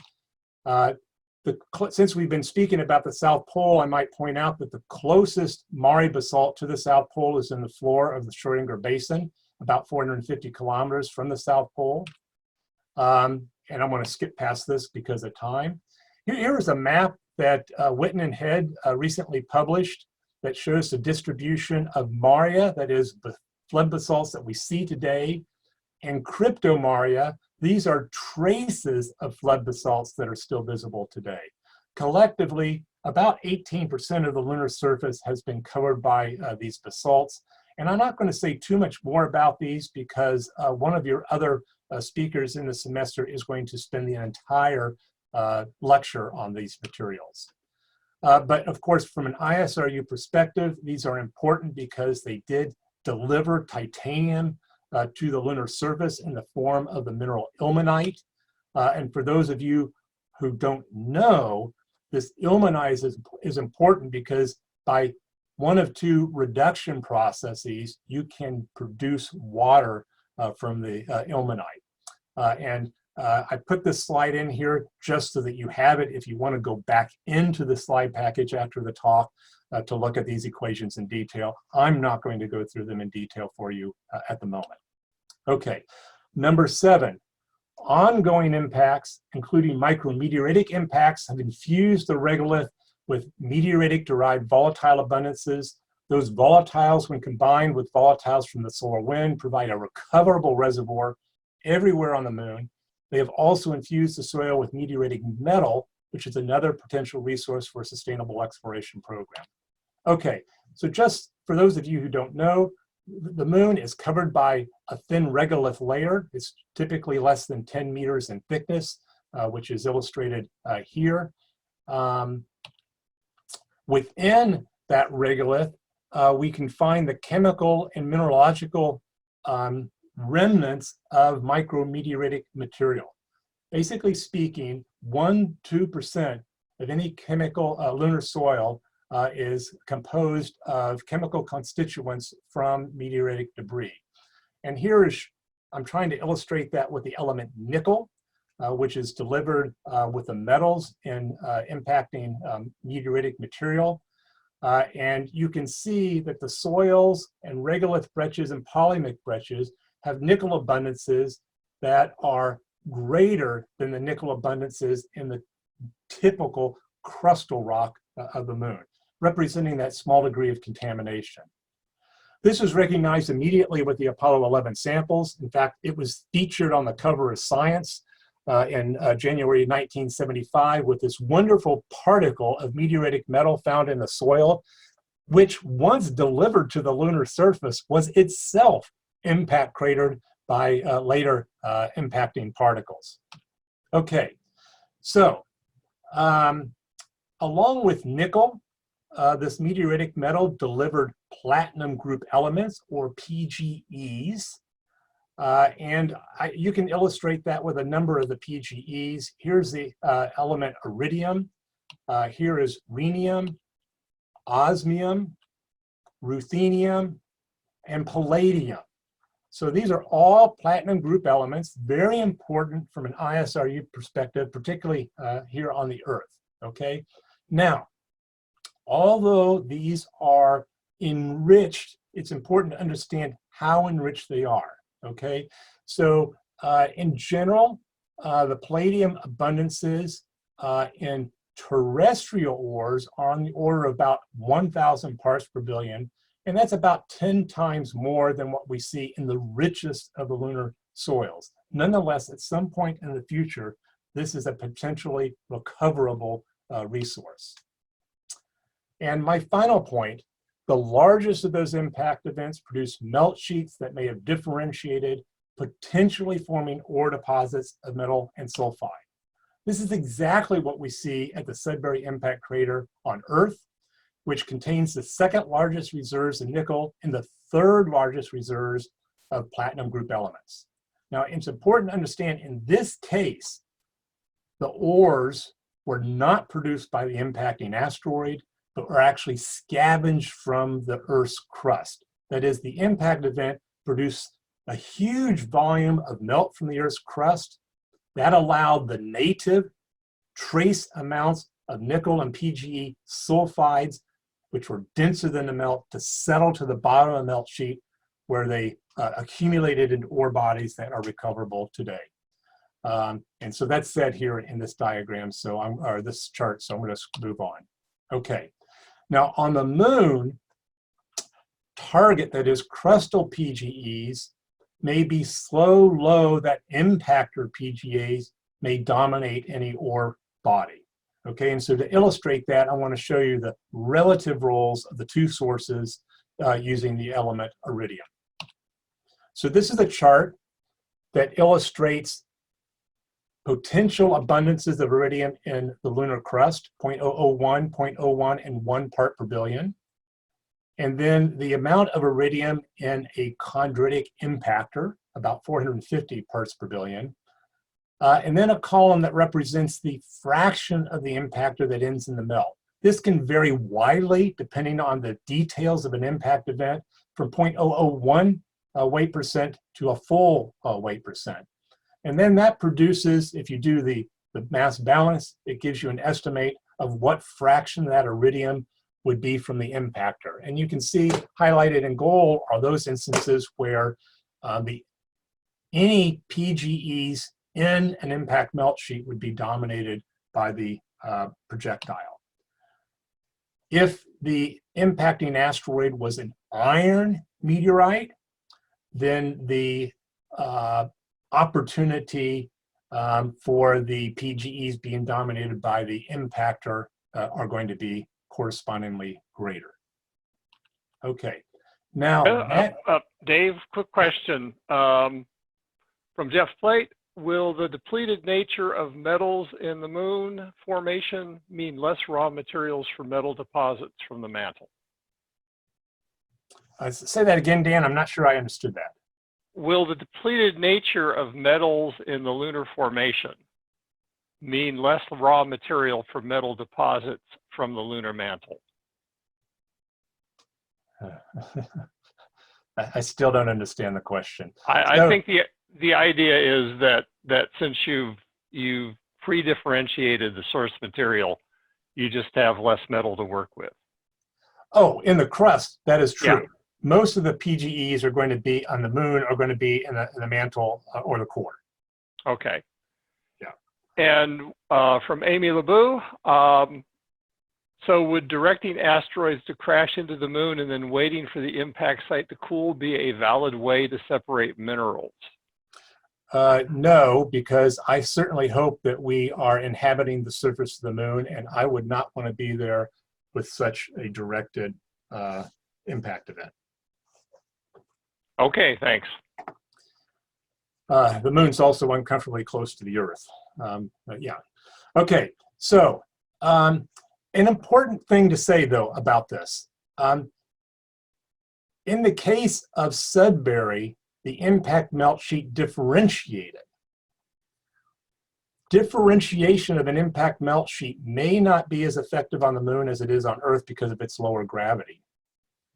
Since we've been speaking about the South Pole, I might point out that the closest Mare basalt to the South Pole is in the floor of the Schrodinger Basin, about 450 kilometers from the South Pole. And I'm going to skip past this because of time. Here is a map that Witten and Head recently published that shows the distribution of Maria, that is the flood basalts that we see today, and cryptomaria. These are traces of flood basalts that are still visible today. Collectively, about 18% of the lunar surface has been covered by these basalts. And I'm not going to say too much more about these because one of your other speakers in the semester is going to spend the entire lecture on these materials. But of course, from an ISRU perspective, these are important because they did deliver titanium to the lunar surface in the form of the mineral ilmenite. And for those of you who don't know, this ilmenite is important because by one of two reduction processes, you can produce water from the ilmenite. I put this slide in here just so that you have it if you want to go back into the slide package after the talk to look at these equations in detail. I'm not going to go through them in detail for you at the moment. Okay, number 7, ongoing impacts, including micrometeoritic impacts, have infused the regolith with meteoritic-derived volatile abundances. Those volatiles, when combined with volatiles from the solar wind, provide a recoverable reservoir everywhere on the moon. They have also infused the soil with meteoritic metal, which is another potential resource for a sustainable exploration program. Okay, so just for those of you who don't know, the moon is covered by a thin regolith layer. It's typically less than 10 meters in thickness, which is illustrated here. Within that regolith, we can find the chemical and mineralogical remnants of micrometeoritic material. Basically speaking, 1–2% of any chemical lunar soil is composed of chemical constituents from meteoritic debris. And here is, I'm trying to illustrate that with the element nickel, which is delivered with the metals in impacting meteoritic material. And you can see that the soils and regolith breccias and polymic breccias have nickel abundances that are greater than the nickel abundances in the typical crustal rock of the moon, representing that small degree of contamination. This was recognized immediately with the Apollo 11 samples. In fact, it was featured on the cover of Science in January 1975 with this wonderful particle of meteoritic metal found in the soil, which once delivered to the lunar surface was itself impact cratered by later impacting particles. Okay, so along with nickel, this meteoritic metal delivered platinum group elements, or PGEs. You can illustrate that with a number of the PGEs. Here's the element iridium. Here is rhenium, osmium, ruthenium, and palladium. So these are all platinum group elements, very important from an ISRU perspective, particularly here on the Earth, okay? Now, although these are enriched, it's important to understand how enriched they are, okay? So in general, the palladium abundances in terrestrial ores are on the order of about 1,000 parts per billion, and that's about 10 times more than what we see in the richest of the lunar soils. Nonetheless, at some point in the future, this is a potentially recoverable resource. And my final point, the largest of those impact events produce melt sheets that may have differentiated, potentially forming ore deposits of metal and sulfide. This is exactly what we see at the Sudbury Impact Crater on Earth, which contains the second largest reserves of nickel and the third largest reserves of platinum group elements. Now, it's important to understand in this case, the ores were not produced by the impacting asteroid, but were actually scavenged from the Earth's crust. That is, the impact event produced a huge volume of melt from the Earth's crust. That allowed the native trace amounts of nickel and PGE sulfides, which were denser than the melt, to settle to the bottom of the melt sheet where they accumulated in ore bodies that are recoverable today. And so that's said here in this diagram, or this chart, so I'm going to move on. Okay, now on the moon, target, that is crustal PGEs, may be so low that impactor PGAs may dominate any ore body. Okay, and so to illustrate that, I want to show you the relative roles of the two sources using the element iridium. So this is a chart that illustrates potential abundances of iridium in the lunar crust, 0.001, 0.01, and 1 part per billion. And then the amount of iridium in a chondritic impactor, about 450 parts per billion. And then a column that represents the fraction of the impactor that ends in the melt. This can vary widely depending on the details of an impact event, from 0.001 weight percent to a full weight percent. And then that produces, if you do the mass balance, it gives you an estimate of what fraction of that iridium would be from the impactor. And you can see highlighted in gold are those instances where any PGEs in an impact melt sheet would be dominated by the projectile. If the impacting asteroid was an iron meteorite, then the opportunity for the PGEs being dominated by the impactor are going to be correspondingly greater. Okay, now Dave, quick question from Jeff Plate. Will the depleted nature of metals in the moon formation mean less raw materials for metal deposits from the mantle? Say that again, Dan. I'm not sure I understood that. Will the depleted nature of metals in the lunar formation mean less raw material for metal deposits from the lunar mantle? I still don't understand the question. I think the idea is that since you've pre-differentiated the source material, you just have less metal to work with. Oh, in the crust, that is true. Yeah. Most of the PGEs are going to be on the moon, are going to be in the mantle or the core. Okay. Yeah. And from Amy Lebeau, so would directing asteroids to crash into the moon and then waiting for the impact site to cool be a valid way to separate minerals? No, because I certainly hope that we are inhabiting the surface of the moon, and I would not want to be there with such a directed impact event. Okay, thanks. The moon's also uncomfortably close to the Earth. But yeah. Okay, so an important thing to say, though, about this. In the case of Sudbury, the impact melt sheet differentiated. Differentiation of an impact melt sheet may not be as effective on the moon as it is on Earth because of its lower gravity.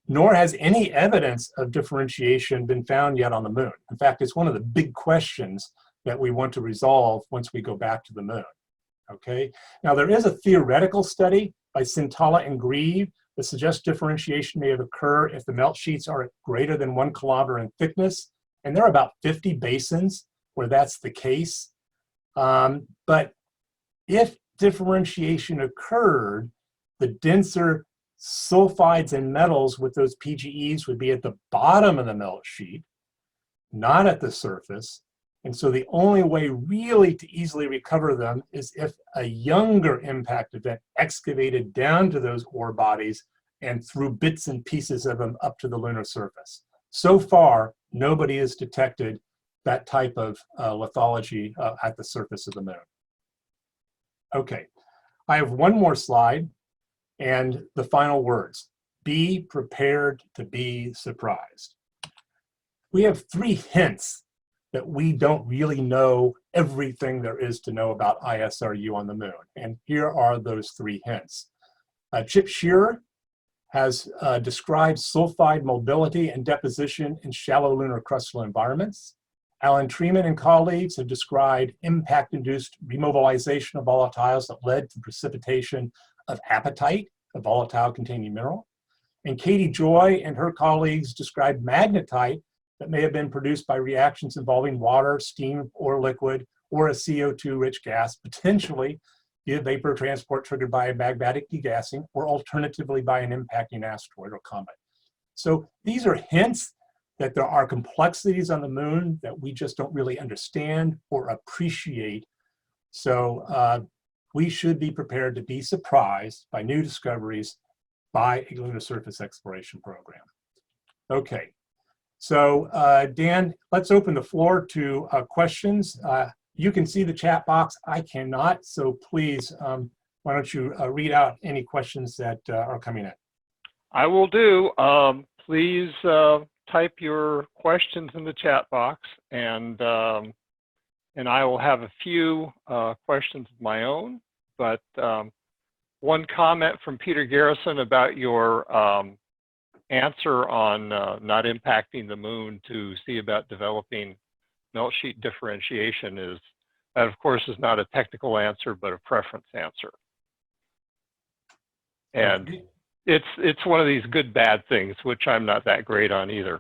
Nor has any evidence of differentiation been found yet on the moon. In fact, it's one of the big questions that we want to resolve once we go back to the moon. Okay. Now, there is a theoretical study by Sintala and Grieve that suggests differentiation may occur if the melt sheets are greater than 1 kilometer in thickness. And there are about 50 basins where that's the case. But if differentiation occurred, the denser sulfides and metals with those PGEs would be at the bottom of the melt sheet, not at the surface. And so the only way really to easily recover them is if a younger impact event excavated down to those ore bodies and threw bits and pieces of them up to the lunar surface. So far, nobody has detected that type of lithology at the surface of the moon. Okay, I have one more slide and the final words. Be prepared to be surprised. We have 3 hints that we don't really know everything there is to know about ISRU on the moon. And here are those 3 hints. Chip Shearer has described sulfide mobility and deposition in shallow lunar crustal environments. Alan Treman and colleagues have described impact-induced remobilization of volatiles that led to precipitation of apatite, a volatile-containing mineral. And Katie Joy and her colleagues described magnetite that may have been produced by reactions involving water, steam, or liquid, or a CO2-rich gas, potentially via vapor transport triggered by a magmatic degassing, or alternatively by an impacting asteroid or comet. So these are hints that there are complexities on the moon that we just don't really understand or appreciate. So we should be prepared to be surprised by new discoveries by a lunar surface exploration program. Okay, so Dan, let's open the floor to questions. You can see the chat box, I cannot, so please, why don't you read out any questions that are coming in. I will do. Please type your questions in the chat box, and I will have a few questions of my own. But one comment from Peter Garrison about your answer on not impacting the moon to see about developing melt sheet differentiation is that, of course, is not a technical answer, but a preference answer. And it's one of these good bad things, which I'm not that great on either.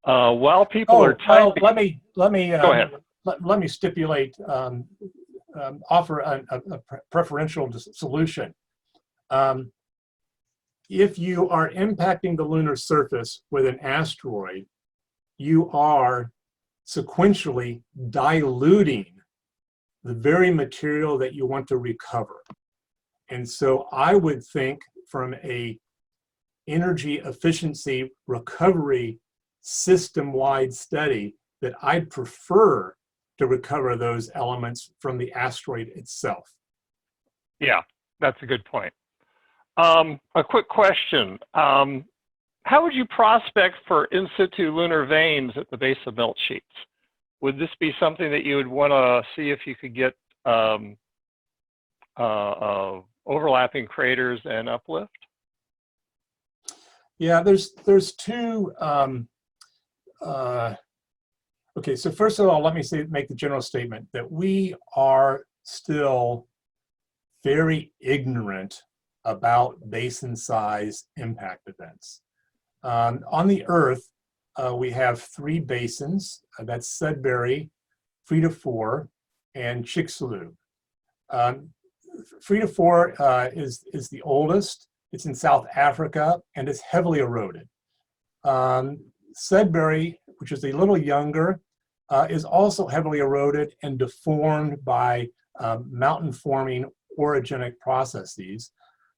While people are typing, go ahead. Let me stipulate, offer a preferential solution. If you are impacting the lunar surface with an asteroid, you are sequentially diluting the very material that you want to recover. And so I would think from a energy efficiency recovery system-wide study that I'd prefer to recover those elements from the asteroid itself. Yeah, that's a good point. A quick question. How would you prospect for in situ lunar veins at the base of melt sheets? Would this be something that you would want to see if you could get overlapping craters and uplift? Yeah, there's two. Okay, so first of all, let me make the general statement that we are still very ignorant about basin size impact events. On the Earth, we have three basins. That's Sudbury, Frida 4, and Chicxulub. Frida 4 is the oldest. It's in South Africa, and it's heavily eroded. Sudbury, which is a little younger, is also heavily eroded and deformed by mountain-forming orogenic processes.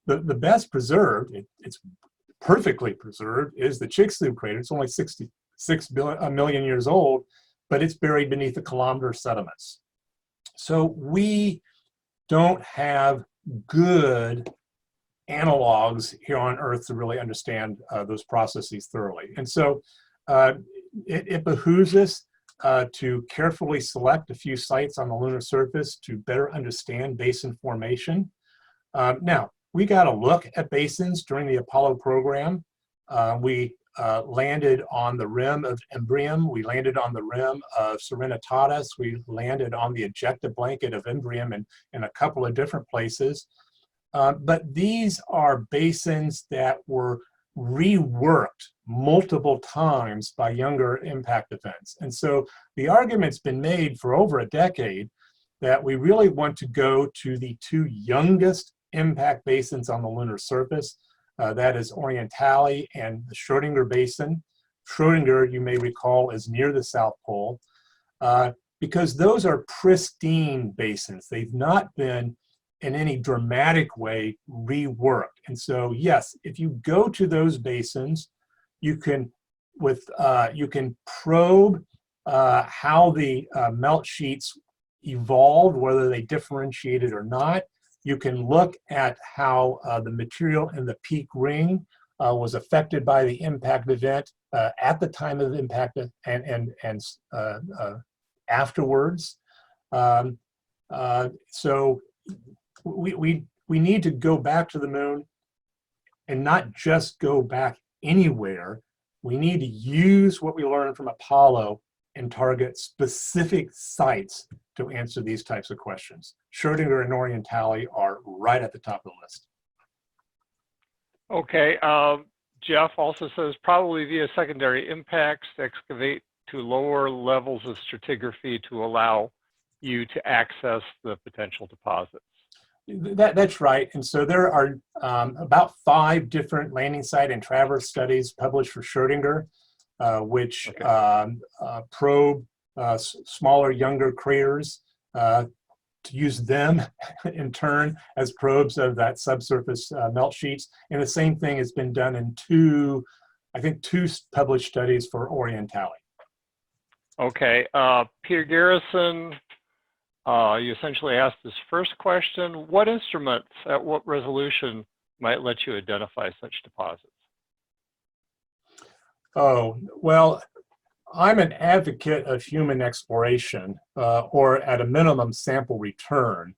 The best preserved, it's perfectly preserved, is the Chicxulub crater. It's only 66 million years old, but it's buried beneath a kilometer of sediments. So we don't have good analogs here on Earth to really understand those processes thoroughly. And so it behooves us to carefully select a few sites on the lunar surface to better understand basin formation. Now, we got a look at basins during the Apollo program. We landed on the rim of Imbrium. We landed on the rim of Serenitatis. We landed on the ejecta blanket of Imbrium in a couple of different places. But these are basins that were reworked multiple times by younger impact events. And so the argument's been made for over a decade that we really want to go to the two youngest impact basins on the lunar surface. That is Orientale and the Schrodinger Basin. Schrodinger, you may recall, is near the South Pole because those are pristine basins. They've not been in any dramatic way reworked. And so, yes, if you go to those basins, you can probe how the melt sheets evolved, whether they differentiated or not. You can look at how the material in the peak ring was affected by the impact event at the time of impact and afterwards. So we need to go back to the moon and not just go back anywhere. We need to use what we learned from Apollo and target specific sites to answer these types of questions. Schrodinger and Orientali are right at the top of the list. Okay, Jeff also says probably via secondary impacts to excavate to lower levels of stratigraphy to allow you to access the potential deposits. That's right. And so there are about 5 different landing site and traverse studies published for Schrodinger, which probe smaller, younger craters to use them in turn as probes of that subsurface melt sheets. And the same thing has been done in 2 published studies for Orientali. Okay, Peter Garrison, you essentially asked this first question: what instruments at what resolution might let you identify such deposits? Oh, well, I'm an advocate of human exploration, or at a minimum sample return.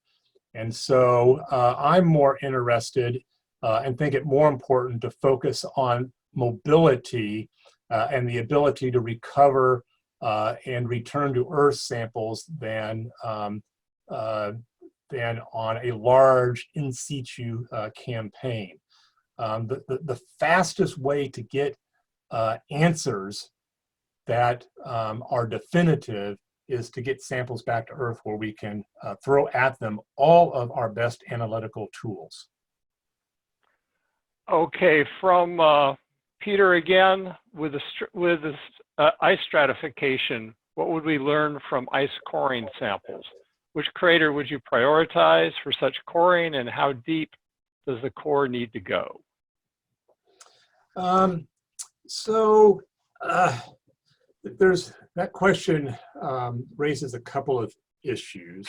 And so I'm more interested and think it more important to focus on mobility and the ability to recover and return to Earth samples than on a large in situ campaign. The fastest way to get answers that are definitive is to get samples back to Earth where we can throw at them all of our best analytical tools. Okay, from Peter again, with this ice stratification, what would we learn from ice coring samples? Which crater would you prioritize for such coring, and how deep does the core need to go? There's that question raises a couple of issues.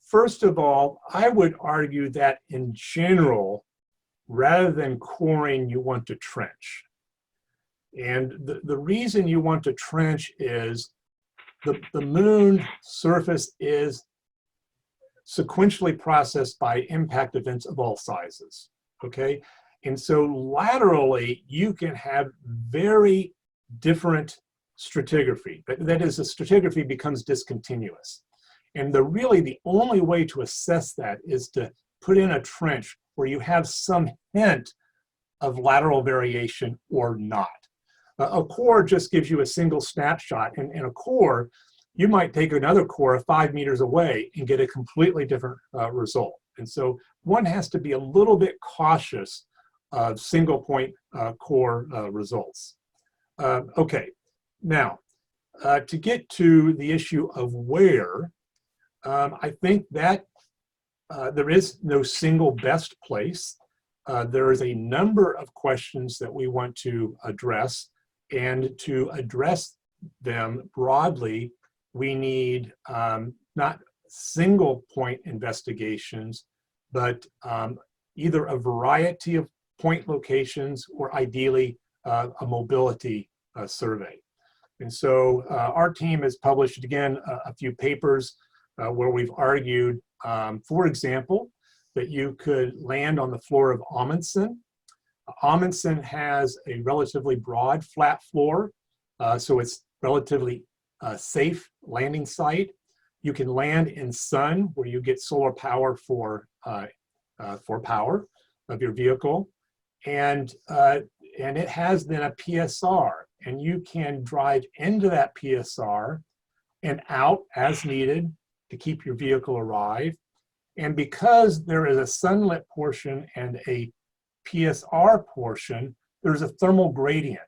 First of all, I would argue that in general, rather than coring, you want to trench. And the reason you want to trench is the moon surface is sequentially processed by impact events of all sizes, okay? And so laterally, you can have very different stratigraphy. That is, the stratigraphy becomes discontinuous. And really the only way to assess that is to put in a trench where you have some hint of lateral variation or not. A core just gives you a single snapshot. And in a core, you might take another core 5 meters away and get a completely different result. And so one has to be a little bit cautious of single point core results. Okay, now to get to the issue of where, I think that there is no single best place. There is a number of questions that we want to address, and to address them broadly, we need not single point investigations, but either a variety of point locations or ideally a mobility survey. And so our team has published, again, a few papers where we've argued, for example, that you could land on the floor of Amundsen. Amundsen has a relatively broad flat floor, so it's relatively safe landing site. You can land in sun where you get solar power for power of your vehicle. And it has then a PSR, and you can drive into that PSR and out as needed to keep your vehicle alive. And because there is a sunlit portion and a PSR portion, there's a thermal gradient.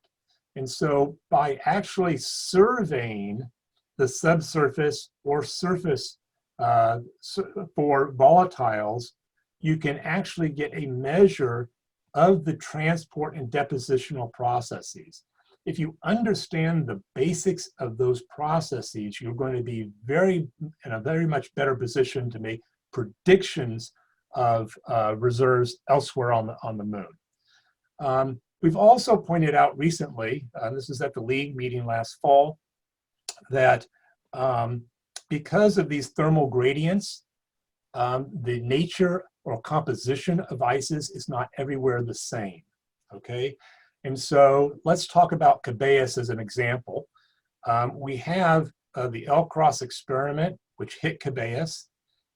And so by actually surveying the subsurface or surface for volatiles, you can actually get a measure of the transport and depositional processes. If you understand the basics of those processes, you're going to be in a very much better position to make predictions of reserves elsewhere on the moon. We've also pointed out recently, this is at the League meeting last fall, that because of these thermal gradients, the nature or composition of ices is not everywhere the same, okay? And so let's talk about Cabeus as an example. We have the L-Cross experiment, which hit Cabeus.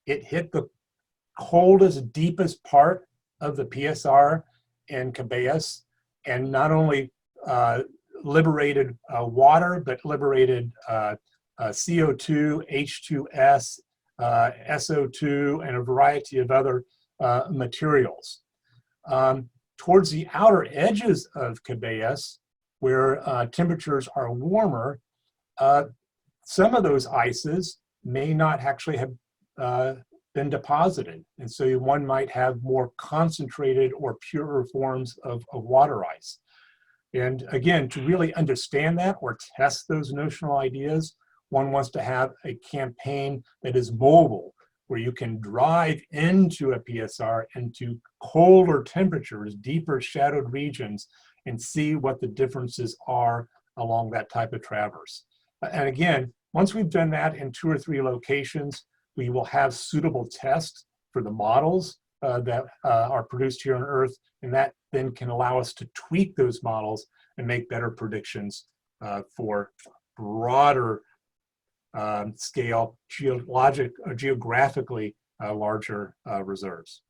It hit the coldest, deepest part of the PSR in Cabeus, and not only liberated water, but liberated CO2, H2S, SO2, and a variety of other materials. Towards the outer edges of Cabeus, where temperatures are warmer, some of those ices may not actually have been deposited. And so one might have more concentrated or purer forms of water ice. And again, to really understand that or test those notional ideas, one wants to have a campaign that is mobile, where you can drive into a PSR into colder temperatures, deeper shadowed regions, and see what the differences are along that type of traverse. And again, once we've done that in 2 or 3 locations, we will have suitable tests for the models that are produced here on Earth, and that then can allow us to tweak those models and make better predictions for broader scale, geographically larger reserves.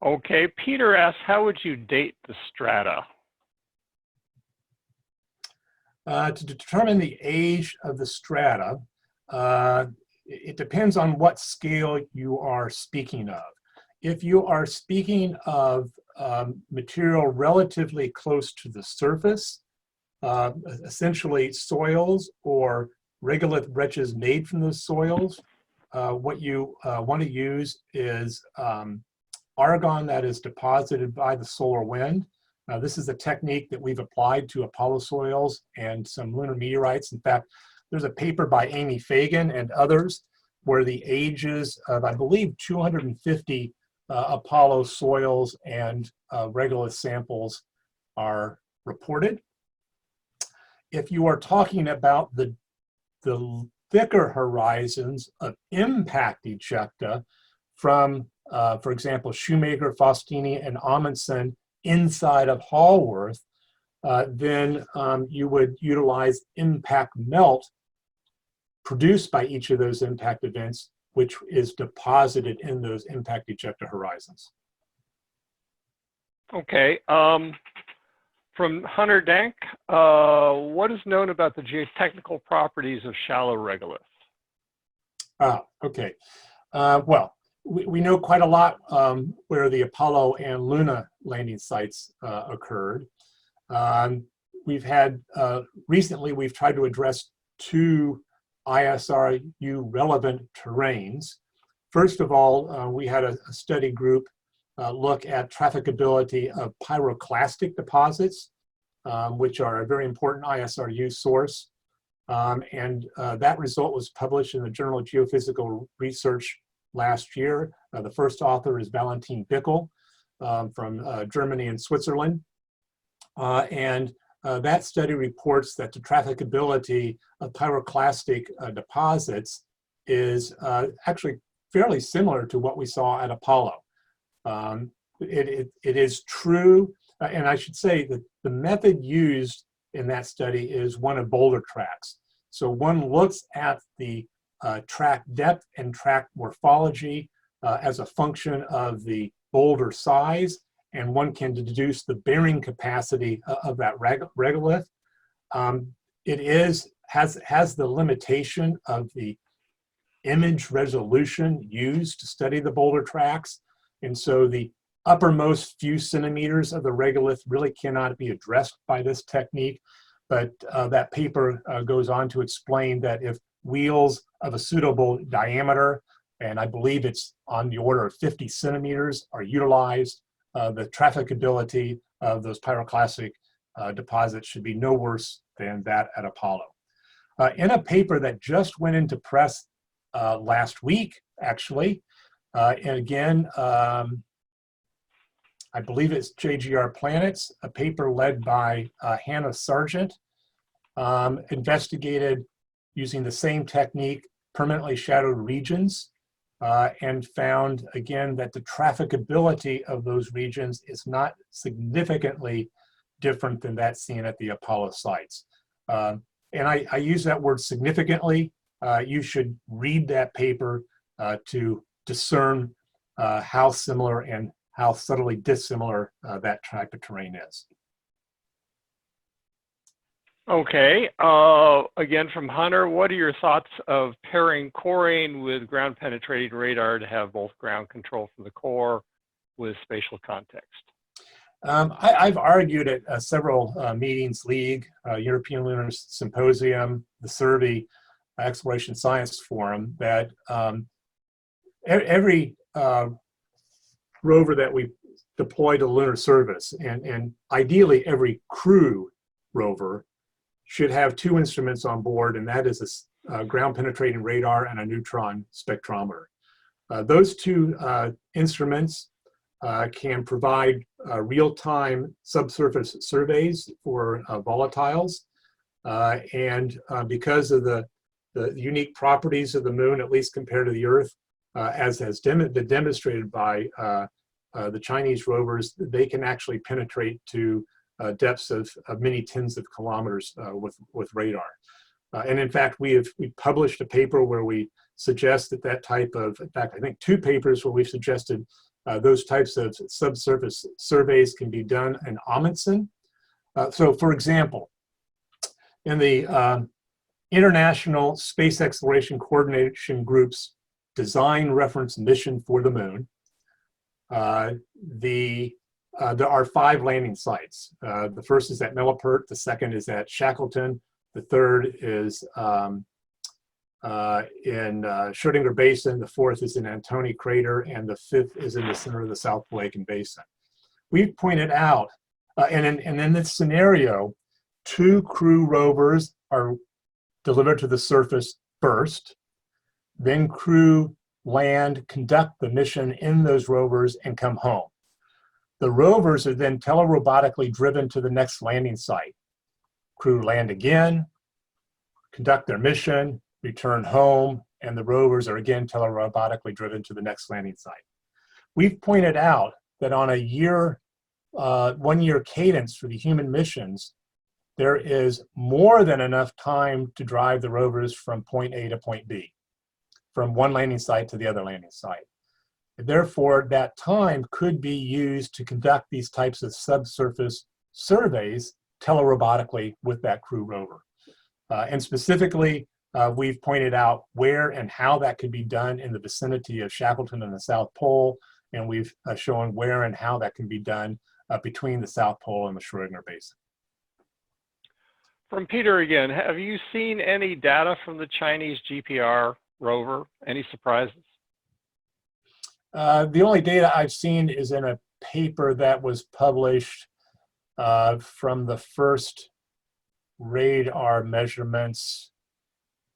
Okay, Peter asks, how would you date the strata? To determine the age of the strata, it depends on what scale you are speaking of. If you are speaking of material relatively close to the surface, essentially soils or regolith breccias made from those soils, what you want to use is argon that is deposited by the solar wind. This is a technique that we've applied to Apollo soils and some lunar meteorites. In fact, there's a paper by Amy Fagan and others where the ages of, I believe, 250 Apollo soils and regolith samples are reported. If you are talking about the thicker horizons of impact ejecta from, for example, Shoemaker, Faustini, and Amundsen inside of Hallworth, then you would utilize impact melt produced by each of those impact events, which is deposited in those impact ejecta horizons. Okay. From Hunter Dank, what is known about the geotechnical properties of shallow regolith? Okay. Well, we know quite a lot where the Apollo and Luna landing sites occurred. We've had, recently we've tried to address 2 ISRU relevant terrains. First of all, we had a study group look at trafficability of pyroclastic deposits, which are a very important ISRU source. And that result was published in the Journal of Geophysical Research last year. The first author is Valentin Bickel from Germany and Switzerland. That study reports that the trafficability of pyroclastic deposits is actually fairly similar to what we saw at Apollo. It is true, and I should say that the method used in that study is one of boulder tracks. So one looks at the track depth and track morphology as a function of the boulder size, and one can deduce the bearing capacity of that regolith. It has the limitation of the image resolution used to study the boulder tracks, and so the uppermost few centimeters of the regolith really cannot be addressed by this technique. But that paper goes on to explain that if wheels of a suitable diameter, and I believe it's on the order of 50 centimeters, are utilized, the trafficability of those pyroclastic deposits should be no worse than that at Apollo. In a paper that just went into press last week, actually, and again, I believe it's JGR Planets, a paper led by Hannah Sargent, investigated using the same technique, permanently shadowed regions, and found again that the trafficability of those regions is not significantly different than that seen at the Apollo sites. And I use that word significantly. You should read that paper to discern how similar and how subtly dissimilar that type of terrain is. Okay. Again, from Hunter, what are your thoughts of pairing coring with ground penetrating radar to have both ground control from the core with spatial context? I've argued at several meetings, League, European Lunar Symposium, the Survey Exploration Science Forum, that every rover that we deploy to the lunar surface, and ideally every crew rover, should have two instruments on board, and that is a ground penetrating radar and a neutron spectrometer. Those two instruments can provide real-time subsurface surveys for volatiles. And because of the unique properties of the moon, at least compared to the Earth, as has been demonstrated by the Chinese rovers, they can actually penetrate to depths of many tens of kilometers with radar. And in fact, we published a paper where we suggest that type of, in fact, I think 2 papers where we've suggested those types of subsurface surveys can be done in Amundsen. So for example, in the International Space Exploration Coordination Group's design reference mission for the moon, there are 5 landing sites. The first is at Mellipert, the second is at Shackleton, the third is in Schrödinger Basin, the fourth is in Antony Crater, and the fifth is in the center of the South Polacan Basin. We've pointed out, and in this scenario, 2 crew rovers are delivered to the surface first, then crew land, conduct the mission in those rovers, and come home. The rovers are then telerobotically driven to the next landing site. Crew land again, conduct their mission, return home, and the rovers are again telerobotically driven to the next landing site. We've pointed out that on a 1-year cadence for the human missions, there is more than enough time to drive the rovers from point A to point B, from one landing site to the other landing site. Therefore, that time could be used to conduct these types of subsurface surveys telerobotically with that crew rover. And specifically, we've pointed out where and how that could be done in the vicinity of Shackleton and the South Pole, and we've shown where and how that can be done between the South Pole and the Schrödinger Basin. From Peter again, have you seen any data from the Chinese GPR rover? Any surprises? The only data I've seen is in a paper that was published from the first radar measurements.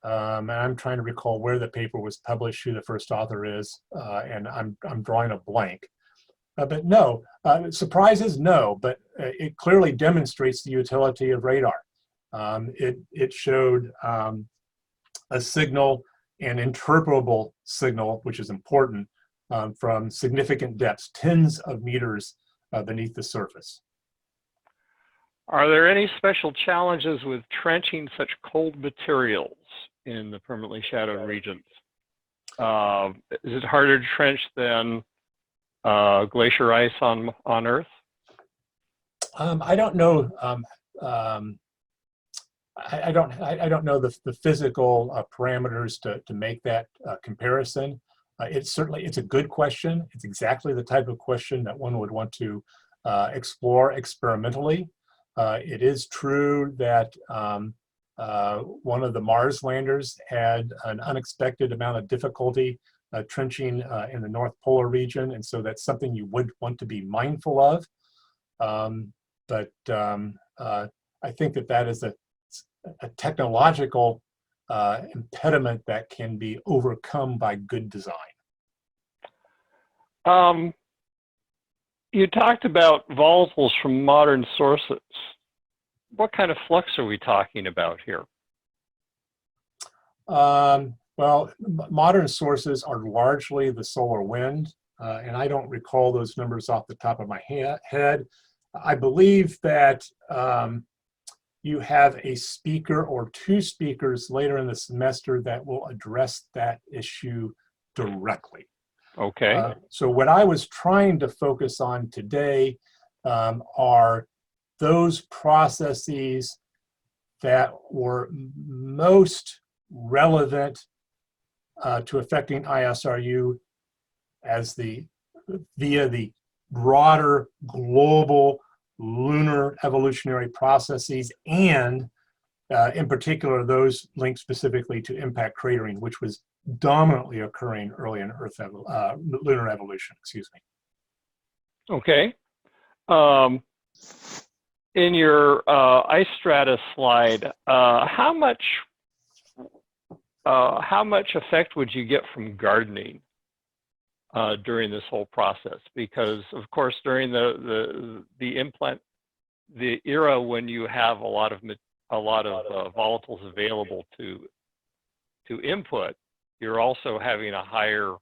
And I'm trying to recall where the paper was published, who the first author is, and I'm drawing a blank. But no, surprises, no, but it clearly demonstrates the utility of radar. It showed a signal, an interpretable signal, which is important, from significant depths, tens of meters beneath the surface. Are there any special challenges with trenching such cold materials in the permanently shadowed regions? Is it harder to trench than glacier ice on Earth? I don't know. I don't know the physical parameters to make that comparison. It's a good question. It's exactly the type of question that one would want to explore experimentally. It is true that one of the Mars landers had an unexpected amount of difficulty trenching in the North Polar region, and so that's something you would want to be mindful of. But I think that is a technological impediment that can be overcome by good design. You talked about volatiles from modern sources. What kind of flux are we talking about here? Well, modern sources are largely the solar wind, and I don't recall those numbers off the top of my head. I believe that you have a speaker or two speakers later in the semester that will address that issue directly. Okay. So what I was trying to focus on today are those processes that were most relevant to affecting ISRU as via the broader global lunar evolutionary processes, and in particular those linked specifically to impact cratering, which was dominantly occurring early in lunar evolution. Excuse me. Okay. In your ice strata slide, how much effect would you get from gardening during this whole process? Because of course, during the era when you have a lot of volatiles available to input, you're also having a higher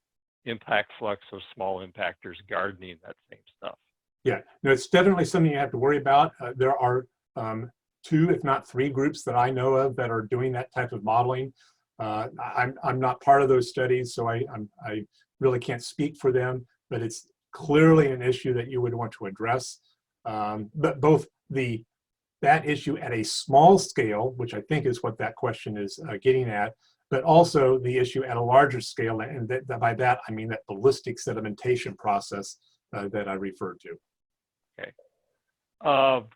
impact flux of small impactors, gardening, that same stuff. Yeah, no, it's definitely something you have to worry about. There are 2, if not 3 groups that I know of that are doing that type of modeling. I'm not part of those studies, so I really can't speak for them, but it's clearly an issue that you would want to address. But both that issue at a small scale, which I think is what that question is getting at, but also the issue at a larger scale, and by that I mean that ballistic sedimentation process that I referred to. Okay.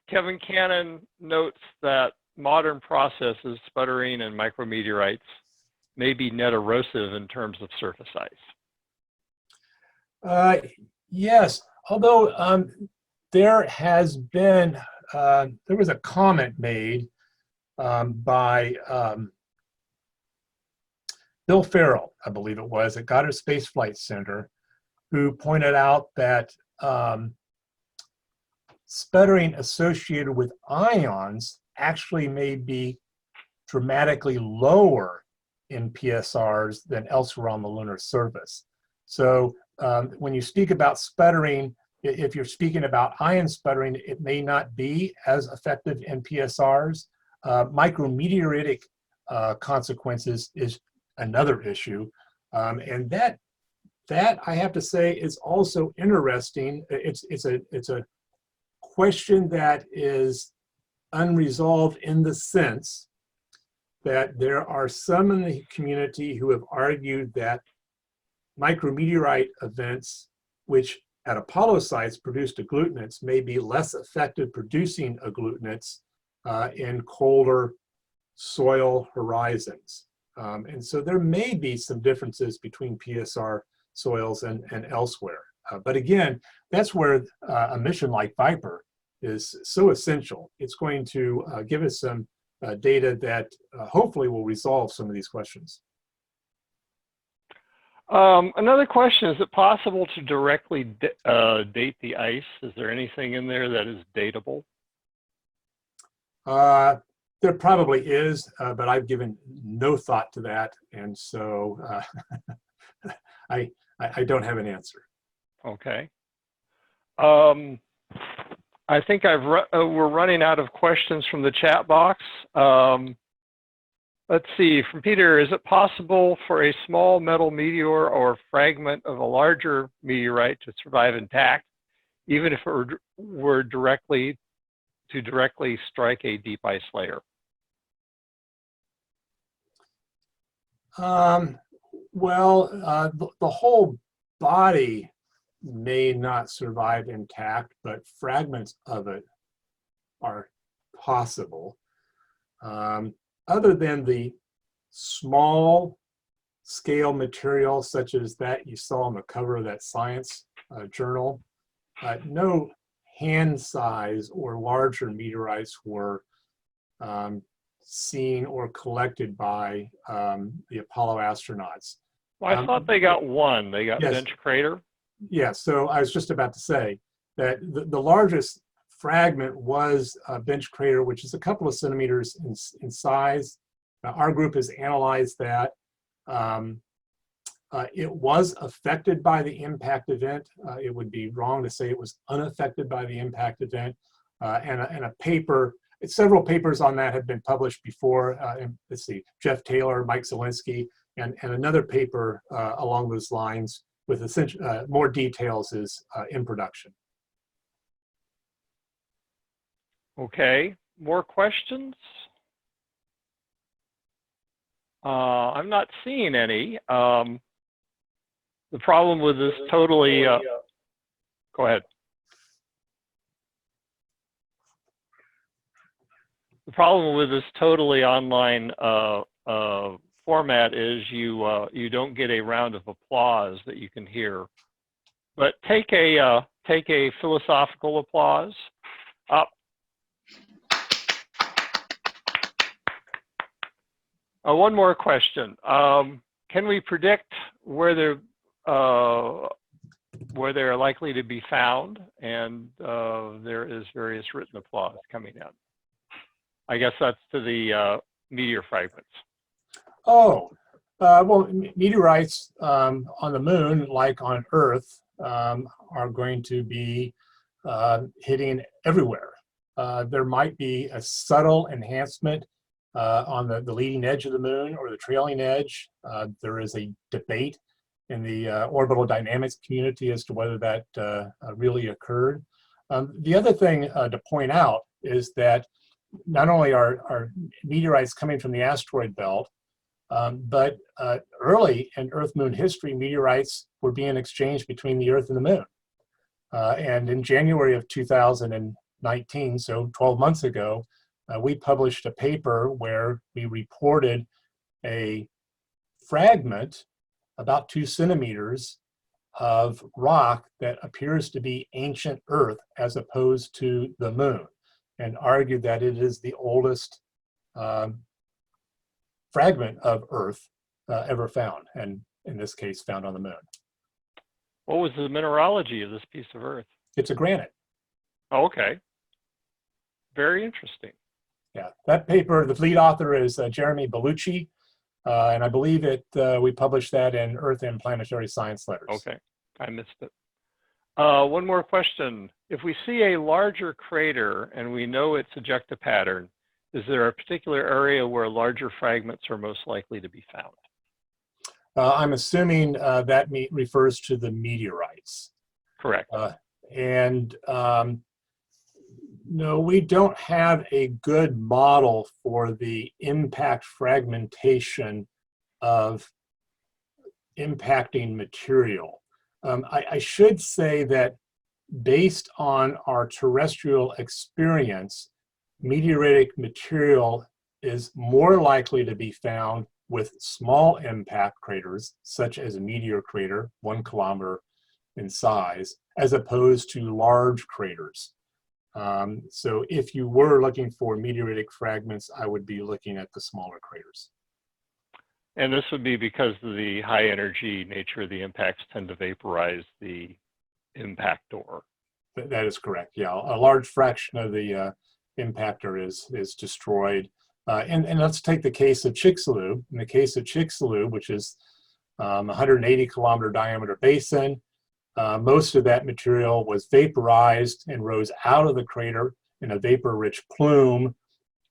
Kevin Cannon notes that modern processes, sputtering and micrometeorites, may be net erosive in terms of surface ice. Yes, although there has been, there was a comment made by Bill Farrell, I believe it was, at Goddard Space Flight Center, who pointed out that sputtering associated with ions actually may be dramatically lower in PSRs than elsewhere on the lunar surface. So when you speak about sputtering, if you're speaking about ion sputtering, it may not be as effective in PSRs. Micrometeoritic consequences is another issue. And that I have to say is also interesting. It's a question that is unresolved in the sense that there are some in the community who have argued that micrometeorite events, which at Apollo sites produced agglutinates, may be less effective producing agglutinates in colder soil horizons. And so there may be some differences between PSR soils and elsewhere. But again, that's where a mission like VIPER is so essential. It's going to give us some data that hopefully will resolve some of these questions. Another question, is it possible to directly date the ice? Is there anything in there that is datable? There probably is, but I've given no thought to that. And so I don't have an answer. Okay. I think we're running out of questions from the chat box. Let's see, from Peter, is it possible for a small metal meteor or fragment of a larger meteorite to survive intact, even if it were directly strike a deep ice layer? Well, the whole body may not survive intact, but fragments of it are possible. Other than the small scale material such as that you saw on the cover of that science journal, no hand size or larger meteorites were seen or collected by the Apollo astronauts. Well, I thought they got one. They got yes. Bench Crater. Yeah, so I was just about to say that the largest fragment was Bench Crater, which is a couple of centimeters in size. Our group has analyzed that. It was affected by the impact event. It would be wrong to say it was unaffected by the impact event. And a paper, several papers on that have been published before. Let's see, Jeff Taylor, Mike Zielinski, and another paper along those lines with more details is in production. Okay, more questions? I'm not seeing any. The problem with this totally, go ahead. The problem with this totally online format is you don't get a round of applause that you can hear. But take a philosophical applause. Up. One more question. Can we predict where they're likely to be found? And there is various written applause coming in. I guess that's to the meteor fragments. Oh, well, meteorites on the moon, like on Earth, are going to be hitting everywhere. There might be a subtle enhancement on the leading edge of the moon or the trailing edge. There is a debate in the orbital dynamics community as to whether that really occurred. The other thing to point out is that not only are meteorites coming from the asteroid belt, but early in Earth-Moon history, meteorites were being exchanged between the Earth and the Moon. And in January of 2019, so 12 months ago, we published a paper where we reported a fragment about 2 centimeters of rock that appears to be ancient Earth as opposed to the Moon, and argued that it is the oldest fragment of Earth ever found, and in this case found on the Moon. What was the mineralogy of this piece of Earth? It's a granite. Oh, okay. Very interesting. Yeah, that paper, the lead author is Jeremy Bellucci, and I believe we published that in Earth and Planetary Science Letters. Okay, I missed it. One more question. If we see a larger crater and we know its ejecta pattern, is there a particular area where larger fragments are most likely to be found? I'm assuming that refers to the meteorites. Correct. No, we don't have a good model for the impact fragmentation of impacting material. I should say that based on our terrestrial experience, meteoritic material is more likely to be found with small impact craters, such as a meteor crater, 1 kilometer in size, as opposed to large craters. So if you were looking for meteoritic fragments, I would be looking at the smaller craters. And this would be because of the high energy nature of the impacts tend to vaporize the impactor. That is correct, yeah. A large fraction of the impactor is destroyed. And let's take the case of Chicxulub. In the case of Chicxulub, which is 180 kilometer diameter basin, most of that material was vaporized and rose out of the crater in a vapor-rich plume,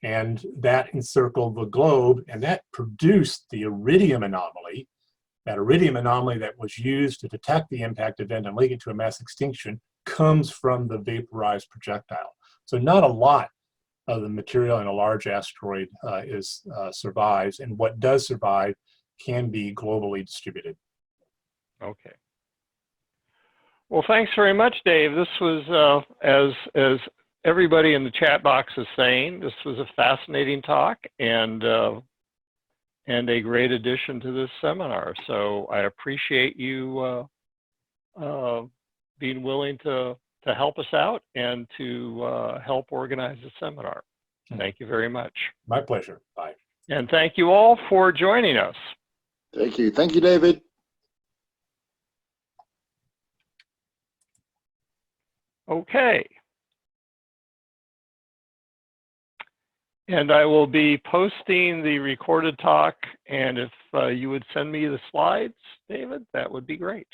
and that encircled the globe, and that produced the iridium anomaly. That iridium anomaly that was used to detect the impact event and link it to a mass extinction comes from the vaporized projectile. So not a lot of the material in a large asteroid survives, and what does survive can be globally distributed. Okay. Well, thanks very much, Dave. This was, as everybody in the chat box is saying, this was a fascinating talk and a great addition to this seminar. So I appreciate you being willing to help us out and to help organize the seminar. Thank you very much. My pleasure. Bye. And thank you all for joining us. Thank you. Thank you, David. Okay. And I will be posting the recorded talk, and if you would send me the slides, David, that would be great.